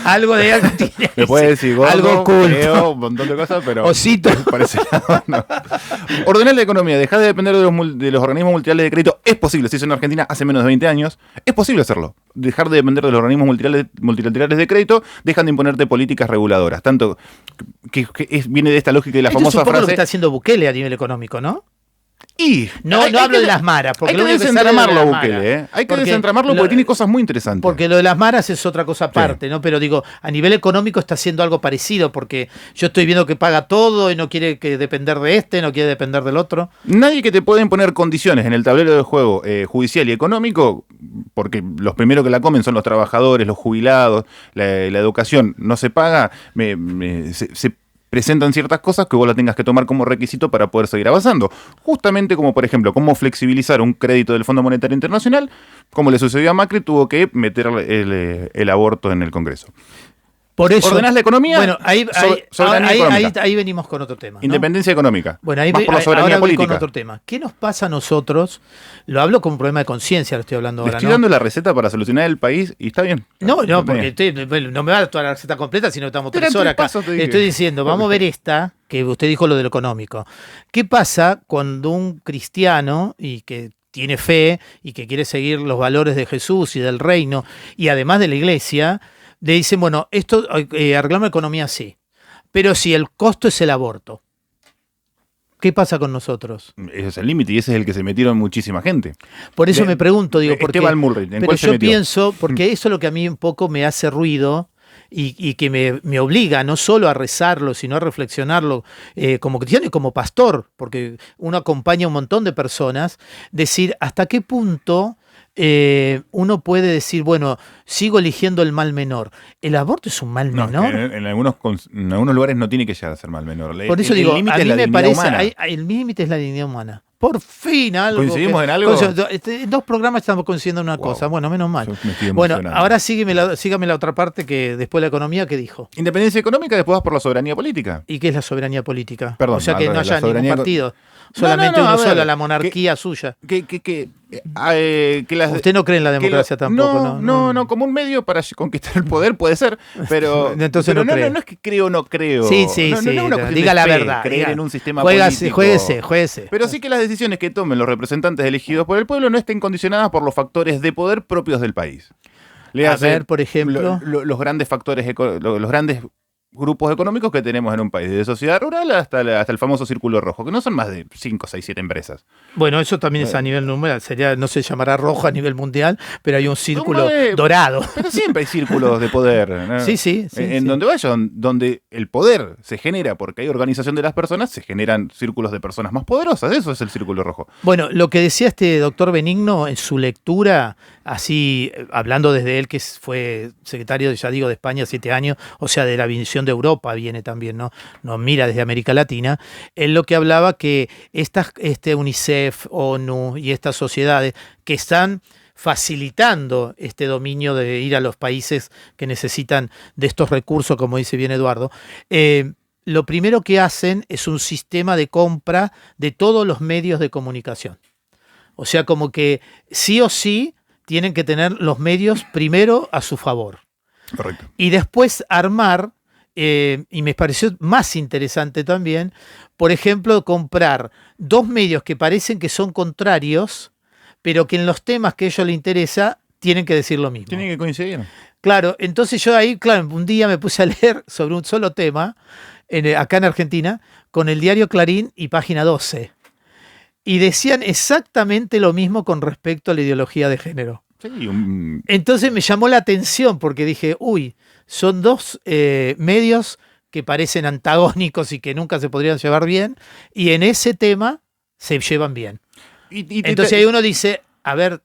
Algo de algo tiene. Me puede decir gordo, algo oculto. feo, un montón de cosas, pero... Osito. Por ese lado, no. Ordenar la economía, dejar de depender de los organismos multilaterales de crédito, es posible. Se hizo en Argentina hace menos de 20 años. Es posible hacerlo. Dejar de depender de los organismos multilaterales de crédito, dejan de imponerte políticas reguladoras. Tanto que viene de esta lógica de la Esto famosa es un poco lo que frase... está haciendo Bukele a nivel económico, ¿no? Y No hablo de las maras. Porque hay que lo único que sale de desentramarlo a las Bukele, maras. ¿eh? Hay que Porque desentramarlo porque tiene cosas muy interesantes. Porque lo de las maras es otra cosa aparte, ¿no? Pero digo, a nivel económico está haciendo algo parecido, porque yo estoy viendo que paga todo y no quiere que depender de este, no quiere depender del otro. Nadie que te pueda imponer condiciones en el tablero de juego judicial y económico, porque los primeros que la comen son los trabajadores, los jubilados, la educación no se paga, se presentan ciertas cosas que vos las tengas que tomar como requisito para poder seguir avanzando. Justamente como, por ejemplo, cómo flexibilizar un crédito del Fondo Monetario Internacional, como le sucedió a Macri, tuvo que meter el aborto en el Congreso. Por eso, ordenás la economía, bueno, soberanía económica. ahí venimos con otro tema, ¿no? Independencia económica. Bueno, Más por la soberanía ahora voy política. con otro tema. ¿Qué nos pasa a nosotros? Lo hablo como un problema de conciencia, lo estoy hablando Le ahora, estoy ¿no? dando la receta para solucionar el país y está bien. No, Está porque bien. no me va a dar toda la receta completa, sino estamos Eran 3 horas acá. tres pasos, te dije. Estoy diciendo, vamos a ver esta, que usted dijo lo de lo económico. ¿Qué pasa cuando un cristiano y que tiene fe y que quiere seguir los valores de Jesús y del reino y además de la iglesia, le dicen, bueno, esto arreglamos la economía sí, pero si el costo es el aborto? ¿Qué pasa con nosotros? Ese es el límite y ese es el que se metieron muchísima gente. Por eso me pregunto, digo, porque Esteban Murray, ¿en pero cuál se yo metió? pienso, porque eso es lo que a mí un poco me hace ruido y que me obliga no solo a rezarlo, sino a reflexionarlo como cristiano y como pastor, porque uno acompaña a un montón de personas, decir hasta qué punto uno puede decir, bueno, sigo eligiendo el mal menor. ¿El aborto es un mal No, es menor? que en algunos lugares no tiene que llegar a ser mal menor. Por eso El digo, límite a es mí la me dignidad parece, humana. el límite es la dignidad humana. Por fin algo. ¿Coincidimos en algo? En 2 programas estamos coincidiendo en una Wow. cosa. Bueno, menos mal. Yo me estoy Bueno, emocionando. ahora sígame la otra parte que después de la economía que dijo. Independencia económica, después vas por la soberanía política. ¿Y qué es la soberanía política? Perdón, o sea al que no revés, la haya ningún soberanía partido. No, Solamente no, no, uno a ver, solo, la monarquía suya. Que las Usted no cree en la que democracia tampoco, ¿no? No, como un medio para conquistar el poder puede ser, pero, Entonces pero no cree. no es que creo o no creo. Sí, no, sí, no es una cuestión diga de la fe, verdad. creer diga. en un sistema político. Juégese. Pero sí que las decisiones que tomen los representantes elegidos por el pueblo no estén condicionadas por los factores de poder propios del país. A ver, por ejemplo. Los grandes factores, los grandes grupos económicos que tenemos en un país, desde sociedad rural hasta el famoso círculo rojo, que no son más de 5, 6, 7 empresas. Bueno, eso también es a nivel numeral, no se llamará rojo a nivel mundial, pero hay un círculo dorado. Pero siempre hay círculos de poder, ¿no? Sí. En donde vayan, donde el poder se genera porque hay organización de las personas, se generan círculos de personas más poderosas. Eso es el círculo rojo. Bueno, lo que decía este doctor Benigno en su lectura, así hablando desde él, que fue secretario, ya digo, de España 7 años, o sea, de la visión de Europa viene también, ¿no? Nos mira desde América Latina. Él lo que hablaba que UNICEF, ONU y estas sociedades que están facilitando este dominio de ir a los países que necesitan de estos recursos, como dice bien Eduardo, lo primero que hacen es un sistema de compra de todos los medios de comunicación. O sea, como que sí o sí tienen que tener los medios primero a su favor. Correcto. Y después armar, y me pareció más interesante también, por ejemplo, comprar 2 medios que parecen que son contrarios, pero que en los temas que a ellos les interesa tienen que decir lo mismo. Tienen que coincidir. Claro, entonces yo ahí, un día me puse a leer sobre un solo tema, acá en Argentina, con el diario Clarín y Página 12. Y decían exactamente lo mismo con respecto a la ideología de género. Sí, Entonces me llamó la atención porque dije, son 2 medios que parecen antagónicos y que nunca se podrían llevar bien, y en ese tema se llevan bien. Entonces ahí uno dice, a ver,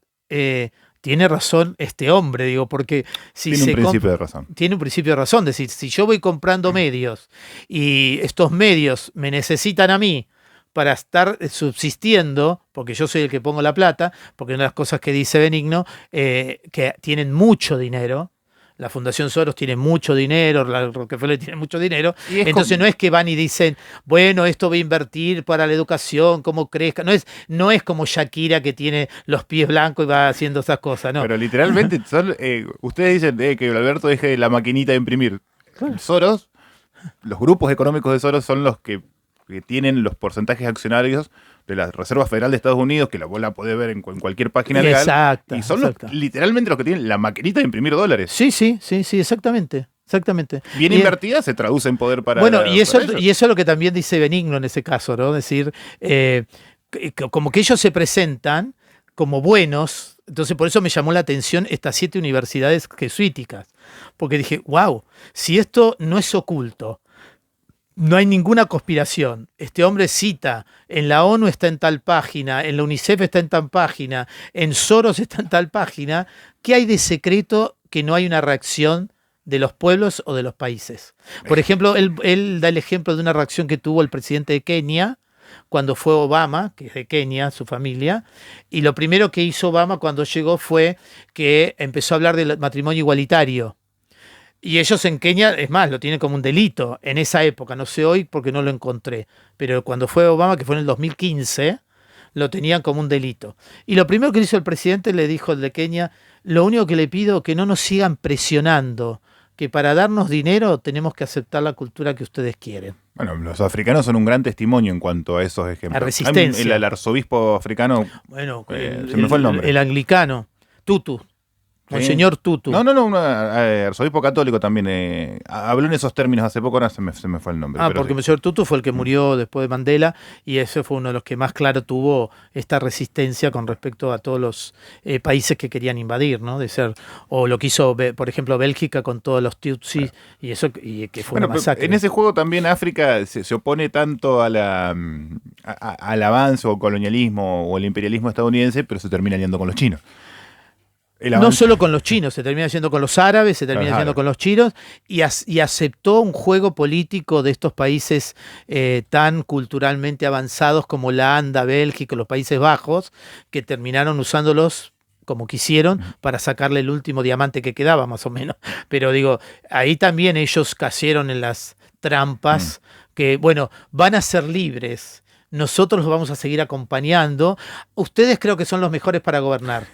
tiene razón este hombre, digo, porque si tiene un principio de razón. Tiene un principio de razón, es decir, si yo voy comprando medios y estos medios me necesitan a mí para estar subsistiendo, porque yo soy el que pongo la plata, porque una de las cosas que dice Benigno, que tienen mucho dinero, la Fundación Soros tiene mucho dinero, la Rockefeller tiene mucho dinero, entonces no es que van y dicen, bueno, esto va a invertir para la educación, cómo crezca, no es como Shakira que tiene los pies blancos y va haciendo esas cosas, no. Pero literalmente, ustedes dicen que Alberto deje la maquinita de imprimir. Claro. Soros, los grupos económicos de Soros son los que tienen los porcentajes accionarios de la Reserva Federal de Estados Unidos, que vos la podés ver en cualquier página legal. Exacto. Y son literalmente los que tienen la maquinita de imprimir dólares. Sí, exactamente. Bien invertida se traduce en poder para... Bueno, y eso es lo que también dice Benigno en ese caso, ¿no? Es decir, como que ellos se presentan como buenos, entonces por eso me llamó la atención estas 7 universidades jesuíticas, porque dije, wow, si esto no es oculto, no hay ninguna conspiración. Este hombre cita, en la ONU está en tal página, en la UNICEF está en tal página, en Soros está en tal página. ¿Qué hay de secreto que no hay una reacción de los pueblos o de los países. Por ejemplo, él da el ejemplo de una reacción que tuvo el presidente de Kenia cuando fue Obama, que es de Kenia, su familia, y lo primero que hizo Obama cuando llegó fue que empezó a hablar del matrimonio igualitario. Y ellos en Kenia, es más, lo tienen como un delito en esa época, no sé hoy porque no lo encontré, pero cuando fue Obama, que fue en el 2015, lo tenían como un delito. Y lo primero que hizo el presidente, le dijo el de Kenia, lo único que le pido es que no nos sigan presionando, que para darnos dinero tenemos que aceptar la cultura que ustedes quieren. Bueno, los africanos son un gran testimonio en cuanto a esos ejemplos. La resistencia. El arzobispo africano, Bueno, se me fue el nombre. El anglicano, Tutu. Monseñor Tutu. No, un arzobispo católico también. Habló en esos términos hace poco, ahora se me fue el nombre. Porque sí. Monseñor Tutu fue el que murió después de Mandela y ese fue uno de los que más claro tuvo esta resistencia con respecto a todos los países que querían invadir, ¿no? O lo que hizo, por ejemplo, Bélgica con todos los Tutsis y eso, y que fue una masacre. En ese juego también África se opone tanto al avance o colonialismo o el imperialismo estadounidense, pero se termina aliando con los chinos. No solo con los chinos, se termina yendo con los árabes, se termina yendo con los chinos y aceptó un juego político de estos países tan culturalmente avanzados como Holanda, Bélgica, los Países Bajos, que terminaron usándolos como quisieron para sacarle el último diamante que quedaba, más o menos. Pero digo, ahí también ellos cayeron en las trampas que, bueno, van a ser libres, nosotros los vamos a seguir acompañando, ustedes creo que son los mejores para gobernar.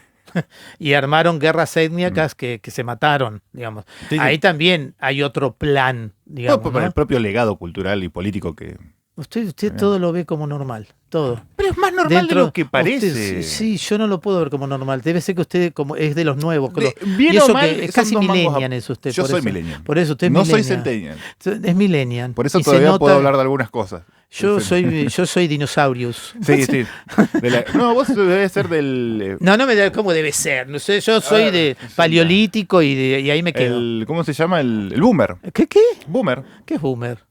Y armaron guerras étnicas que se mataron, digamos. Sí. Ahí también hay otro plan, digamos. Por el propio legado cultural y político que... Usted todo lo ve como normal, todo. Pero es más normal de lo que parece. Sí, yo no lo puedo ver como normal. Debe ser que usted como es de los nuevos. Bien y eso o mal, que es casi millennial es usted. Yo soy millennial. Por eso usted es no millennial. Soy centennial. Es millennial. Por eso todavía puedo hablar de algunas cosas. Yo soy dinosaurios. Sí. No, vos debes ser del... No me da cómo debe ser. No sé, yo soy de paleolítico y ahí me quedo. ¿Cómo se llama? El boomer. ¿Qué? Boomer. ¿Qué es boomer?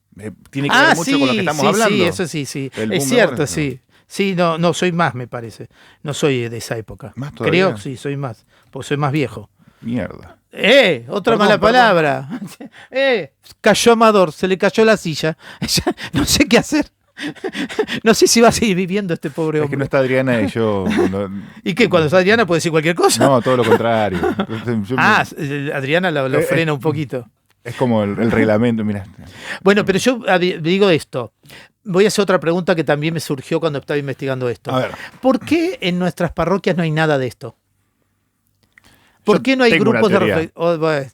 Tiene que ver mucho con lo que estamos hablando. Sí, eso sí. Es cierto, sí. Sí, no, soy más, me parece. No soy de esa época. ¿Más todavía? Creo, sí, soy más. Porque soy más viejo. Mierda. Otra mala palabra. Cayó Amador, se le cayó la silla. No sé qué hacer. No sé si va a seguir viviendo este pobre hombre. Es que no está Adriana y yo... ¿Y qué? Cuando está Adriana puede decir cualquier cosa. No, todo lo contrario. Adriana lo frena un poquito. Es como el reglamento, mira. Bueno, pero yo digo esto. Voy a hacer otra pregunta que también me surgió cuando estaba investigando esto. A ver. ¿Por qué en nuestras parroquias no hay nada de esto? ¿Por qué no hay grupos de reflexión?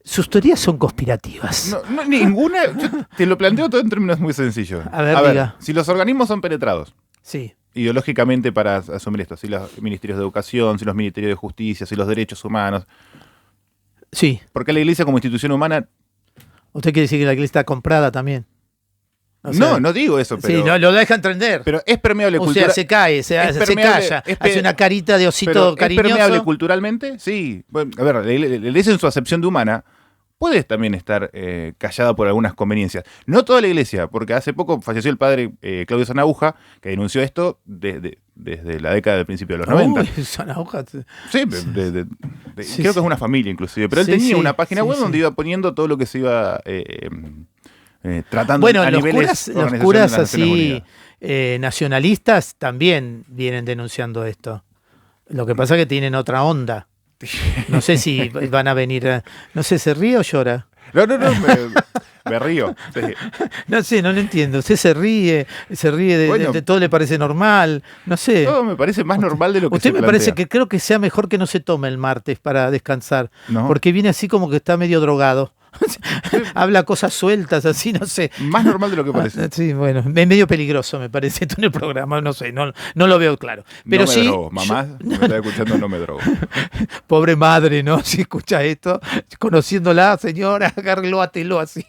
Sus teorías son conspirativas. No, ninguna. Yo te lo planteo todo en términos muy sencillos. A ver, si los organismos son penetrados. Sí. Ideológicamente para asumir esto, si los ministerios de educación, si los ministerios de justicia, si los derechos humanos. Sí. ¿Por qué la iglesia como institución humana? ¿Usted quiere decir que la iglesia está comprada también? No digo eso, pero... Sí, no, lo deja entender. Pero es permeable culturalmente. O sea, se cae, se calla, hace una carita de osito cariñoso. ¿Es permeable culturalmente? Sí. Bueno, a ver, la iglesia en su acepción de humana puede también estar callada por algunas conveniencias. No toda la iglesia, porque hace poco falleció el padre Claudio Sanahuja, que denunció esto desde la década del principio de los 90. Sanahuja. Sí, creo que es una familia inclusive, pero él tenía una página web donde iba poniendo todo lo que se iba... tratando a niveles los curas así nacionalistas también vienen denunciando esto. Lo que pasa es que tienen otra onda. No sé si van a venir. No sé, ¿se ríe o llora? No, me río. Sí. No sé, no lo entiendo. Usted se ríe de todo le parece normal. No sé. Todo me parece más normal de lo que usted se me plantea. parece que creo que sea mejor que no se tome el martes para descansar. ¿No? Porque viene así como que está medio drogado. Habla cosas sueltas, así, no sé. Más normal de lo que parece. Sí, bueno, es medio peligroso, me parece, esto en el programa, no sé, no lo veo claro. Pero no me drogo, mamá, me está escuchando, no me drogo. Pobre madre, ¿no? Si escucha esto, conociéndola, señora, agárrelo, atelo así.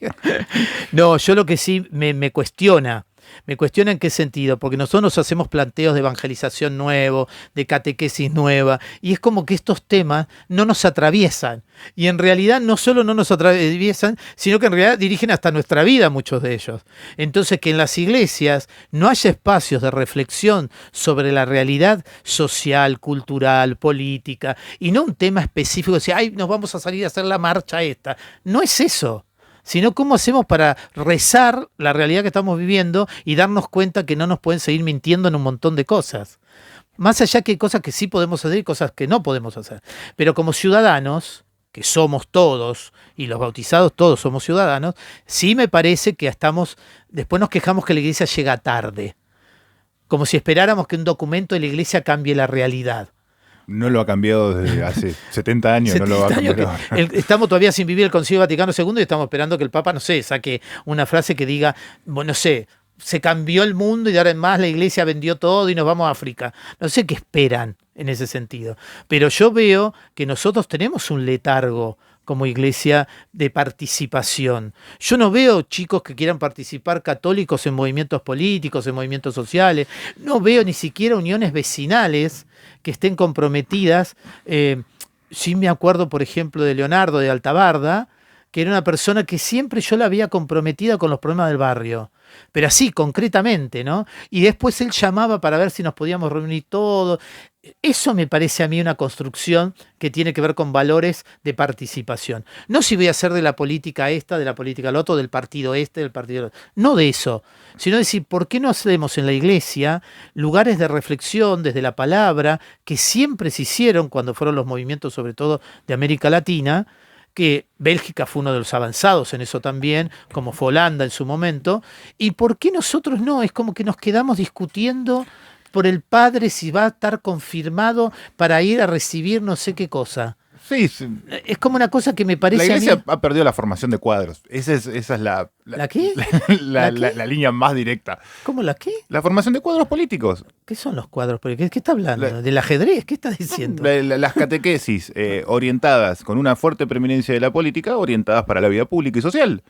No, yo lo que sí me cuestiona Me cuestiona en qué sentido, porque nosotros nos hacemos planteos de evangelización nuevo, de catequesis nueva, y es como que estos temas no nos atraviesan. Y en realidad no solo no nos atraviesan, sino que en realidad dirigen hasta nuestra vida muchos de ellos. Entonces, que en las iglesias no haya espacios de reflexión sobre la realidad social, cultural, política, y no un tema específico, de decir, ay, nos vamos a salir a hacer la marcha esta. No es eso, sino cómo hacemos para rezar la realidad que estamos viviendo y darnos cuenta que no nos pueden seguir mintiendo en un montón de cosas. Más allá que hay cosas que sí podemos hacer y cosas que no podemos hacer. Pero como ciudadanos, que somos todos, y los bautizados todos somos ciudadanos, sí me parece que después nos quejamos que la iglesia llega tarde. Como si esperáramos que un documento de la iglesia cambie la realidad. No lo ha cambiado desde hace 70 años, no lo va a cambiar. Estamos todavía sin vivir el Concilio Vaticano II y estamos esperando que el Papa, no sé, saque una frase que diga, bueno, no sé, se cambió el mundo y de ahora en más la iglesia vendió todo y nos vamos a África. No sé qué esperan en ese sentido. Pero yo veo que nosotros tenemos un letargo como iglesia de participación. Yo no veo chicos que quieran participar católicos en movimientos políticos, en movimientos sociales. No veo ni siquiera uniones vecinales que estén comprometidas. Sí me acuerdo, por ejemplo, de Leonardo de Altabarda, que era una persona que siempre yo la había comprometida con los problemas del barrio. Pero así, concretamente, ¿no? Y después él llamaba para ver si nos podíamos reunir todos. Eso me parece a mí una construcción que tiene que ver con valores de participación. No si voy a hacer de la política esta, de la política al otro, del partido este, del partido al otro. No de eso, sino decir, ¿por qué no hacemos en la iglesia lugares de reflexión desde la palabra que siempre se hicieron cuando fueron los movimientos, sobre todo de América Latina, que Bélgica fue uno de los avanzados en eso también, como fue Holanda en su momento, y por qué nosotros no, es como que nos quedamos discutiendo por el padre si va a estar confirmado para ir a recibir no sé qué cosa. Sí, sí. Es como una cosa que me parece. La iglesia a mí... ha perdido la formación de cuadros. Esa es la qué? La línea más directa. ¿Cómo la qué? La formación de cuadros políticos. ¿Qué son los cuadros? ¿Qué está hablando? ¿Del ajedrez? ¿Qué está diciendo? Las catequesis orientadas con una fuerte preeminencia de la política, orientadas para la vida pública y social.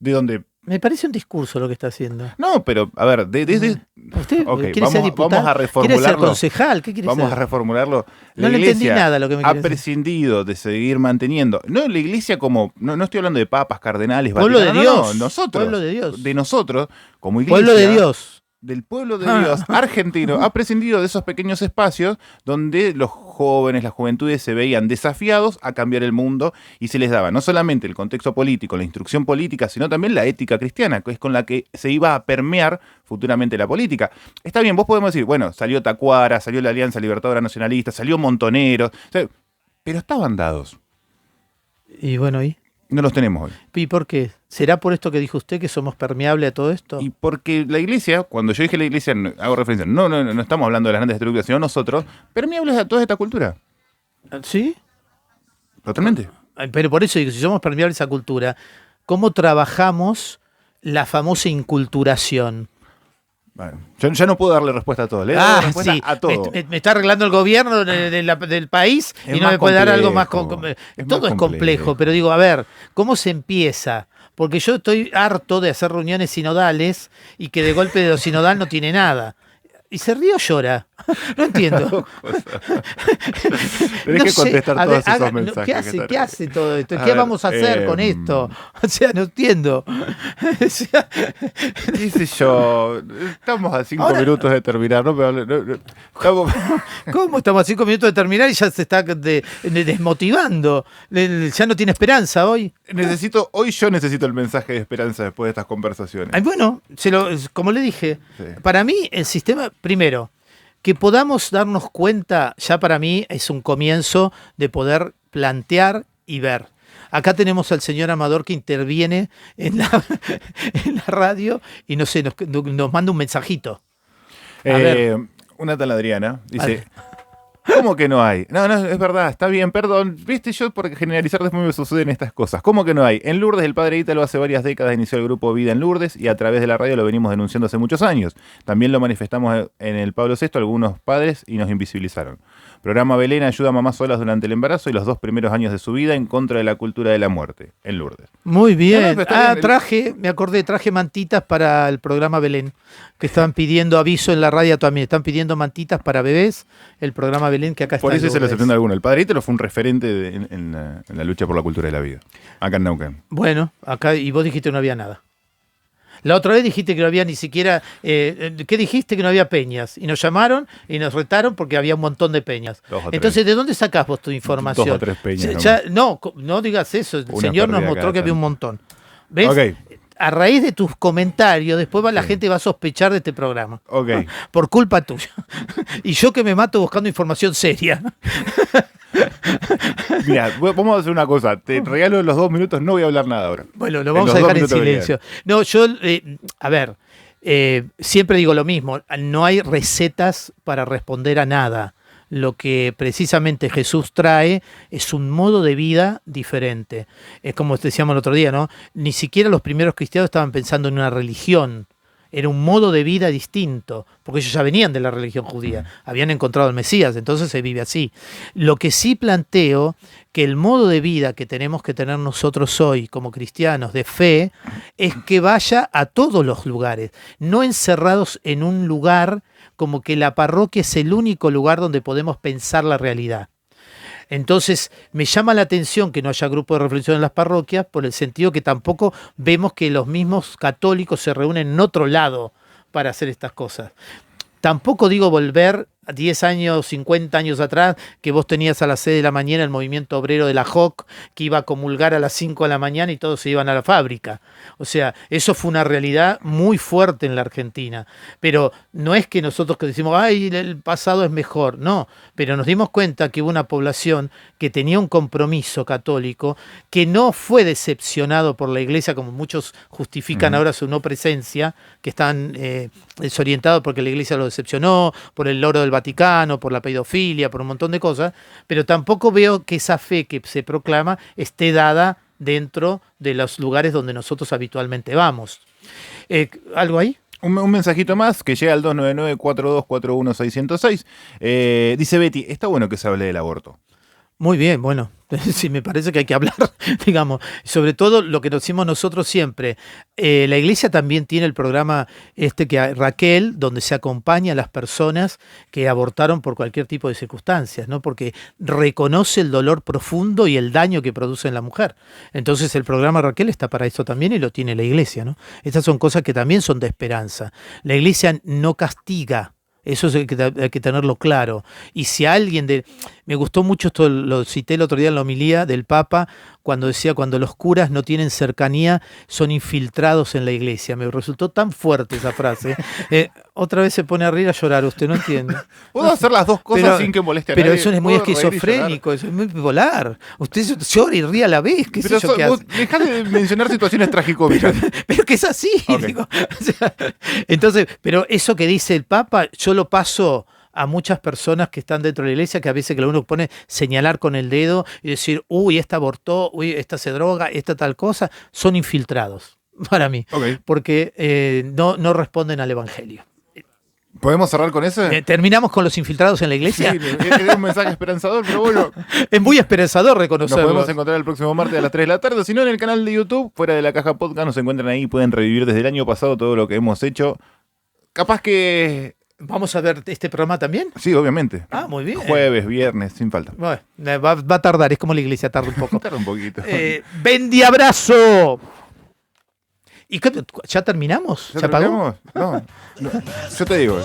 De donde... Me parece un discurso lo que está haciendo. No, pero, a ver, ¿Usted okay, quiere ser diputado? Vamos a reformularlo. ¿Quiere ser concejal? ¿Qué quiere ser? Vamos a reformularlo. No le entendí nada lo que me quiere ha prescindido de seguir manteniendo. No la iglesia como... No estoy hablando de papas, cardenales, pueblo Vaticano, de Dios. No, nosotros. Pueblo de Dios. De nosotros, como iglesia. Pueblo de Dios. Del pueblo de Dios argentino ha prescindido de esos pequeños espacios donde los jóvenes, las juventudes se veían desafiados a cambiar el mundo y se les daba no solamente el contexto político, la instrucción política, sino también la ética cristiana, que es con la que se iba a permear futuramente la política. Está bien, vos podemos decir, bueno, salió Tacuara, salió la Alianza Libertadora Nacionalista, salió Montoneros, pero estaban dados. Y bueno, ¿y? No los tenemos hoy. ¿Y por qué? ¿Será por esto que dijo usted que somos permeables a todo esto? Y porque la iglesia, cuando yo dije la iglesia, hago referencia, no estamos hablando de las grandes estructuras, sino nosotros, permeables a toda esta cultura. ¿Sí? Totalmente. Pero por eso digo, si somos permeables a cultura, ¿cómo trabajamos la famosa inculturación? Bueno, yo ya no puedo darle respuesta a todo. Le doy respuesta a todo. Me está arreglando el gobierno del país es y no me puede dar algo más... Todo es complejo, pero digo, a ver, ¿cómo se empieza? Porque yo estoy harto de hacer reuniones sinodales y que de golpe de lo sinodal no tiene nada. ¿Y se ríe o llora? No entiendo. Tenés que contestar todos esos mensajes. ¿Qué hace todo esto? ¿Qué vamos a hacer con esto? O sea, no entiendo. ¿Qué sé yo? Estamos a 5 minutos de terminar. ¿Cómo estamos a 5 minutos de terminar y ya se está desmotivando? Ya no tiene esperanza hoy. Hoy yo necesito el mensaje de esperanza después de estas conversaciones. Ay, bueno, como le dije, sí. Para mí el sistema, primero, que podamos darnos cuenta, ya para mí es un comienzo de poder plantear y ver. Acá tenemos al señor Amador que interviene en la radio y no sé, nos manda un mensajito. Una tal Adriana dice... ¿Cómo que no hay? No, es verdad, está bien, perdón. Viste, yo por generalizar después me suceden estas cosas. ¿Cómo que no hay? En Lourdes el padre Ítalo hace varias décadas inició el grupo Vida en Lourdes y a través de la radio lo venimos denunciando hace muchos años. También lo manifestamos en el Pablo VI algunos padres y nos invisibilizaron. Programa Belén ayuda a mamás solas durante el embarazo y los 2 primeros años de su vida en contra de la cultura de la muerte, en Lourdes. Muy bien. Bien. Me acordé, traje mantitas para el programa Belén, que estaban pidiendo aviso en la radio también. Están pidiendo mantitas para bebés, el programa Belén que acá está. Por eso se lo aceptó alguno. El padre Ítalo fue un referente en la lucha por la cultura de la vida, acá en Neuquén. Bueno, acá, y vos dijiste que no había nada. La otra vez dijiste que no había ni siquiera... ¿qué dijiste? Que no había peñas. Y nos llamaron y nos retaron porque había un montón de peñas. Entonces, ¿de dónde sacás vos tu información? 2 o 3 peñas. No digas eso. El señor nos mostró que había un montón. ¿Ves? Okay. A raíz de tus comentarios, después la gente va a sospechar de este programa. Okay. Por culpa tuya. Y yo que me mato buscando información seria. Mira, vamos a hacer una cosa. Te regalo los 2 minutos, no voy a hablar nada ahora. Bueno, lo vamos a dejar en silencio. No, yo, a ver, siempre digo lo mismo. No hay recetas para responder a nada. Lo que precisamente Jesús trae es un modo de vida diferente. Es como decíamos el otro día, ¿no? Ni siquiera los primeros cristianos estaban pensando en una religión. Era un modo de vida distinto, porque ellos ya venían de la religión judía, habían encontrado al Mesías, entonces se vive así. Lo que sí planteo, que el modo de vida que tenemos que tener nosotros hoy como cristianos de fe, es que vaya a todos los lugares, no encerrados en un lugar como que la parroquia es el único lugar donde podemos pensar la realidad. Entonces, me llama la atención que no haya grupo de reflexión en las parroquias, por el sentido que tampoco vemos que los mismos católicos se reúnen en otro lado para hacer estas cosas. Tampoco digo volver a 10 años, 50 años atrás, que vos tenías a las 6 de la mañana el movimiento obrero de la JOC, que iba a comulgar a las 5 de la mañana y todos se iban a la fábrica. O sea, eso fue una realidad muy fuerte en la Argentina. Pero no es que nosotros que decimos, ay, el pasado es mejor. No, pero nos dimos cuenta que hubo una población que tenía un compromiso católico, que no fue decepcionado por la Iglesia, como muchos justifican ahora su no presencia, que están desorientados porque la Iglesia lo decepcionó, por el loro del Vaticano, por la pedofilia, por un montón de cosas, pero tampoco veo que esa fe que se proclama esté dada dentro de los lugares donde nosotros habitualmente vamos. ¿Algo ahí? Un mensajito más que llega al 299-4241-606. Dice Betty, está bueno que se hable del aborto. Muy bien, bueno, sí, me parece que hay que hablar, digamos, sobre todo lo que decimos nosotros siempre. La Iglesia también tiene el programa que Raquel, donde se acompaña a las personas que abortaron por cualquier tipo de circunstancias, ¿no? Porque reconoce el dolor profundo y el daño que produce en la mujer. Entonces el programa Raquel está para eso también y lo tiene la Iglesia, ¿no? Estas son cosas que también son de esperanza. La Iglesia no castiga. Eso hay que tenerlo claro. Y si alguien me gustó mucho esto, lo cité el otro día en la homilía del Papa, cuando decía, cuando los curas no tienen cercanía, son infiltrados en la iglesia. Me resultó tan fuerte esa frase. Otra vez se pone a reír, a llorar, usted no entiende. Puedo hacer las dos cosas sin que moleste a nadie. Pero eso es muy esquizofrénico, eso es muy bipolar. Usted llora y ríe a la vez. ¿Qué sé yo qué hace? Dejá de mencionar situaciones trágicómicas. Pero que es así. Okay. Digo, o sea, entonces, pero eso que dice el Papa, yo lo paso a muchas personas que están dentro de la iglesia, que a veces que uno pone señalar con el dedo y decir, uy, esta abortó, uy, esta se droga, esta tal cosa, son infiltrados para mí, porque no responden al evangelio. ¿Podemos cerrar con eso? ¿Terminamos con los infiltrados en la iglesia? Sí, es un mensaje esperanzador, pero bueno. Es muy esperanzador reconocerlo. Nos podemos encontrar el próximo martes a las 3 de la tarde, si no en el canal de YouTube, Fuera de la Caja Podcast, nos encuentran ahí, pueden revivir desde el año pasado todo lo que hemos hecho. Capaz que... ¿Vamos a ver este programa también? Sí, obviamente. Ah, muy bien. Jueves, viernes, sin falta. Bueno, va a tardar, es como la iglesia, tarda un poco. Tarda un poquito. ¡Bendi abrazo! ¿Y qué, ya terminamos? ¿Ya terminamos? No, yo te digo.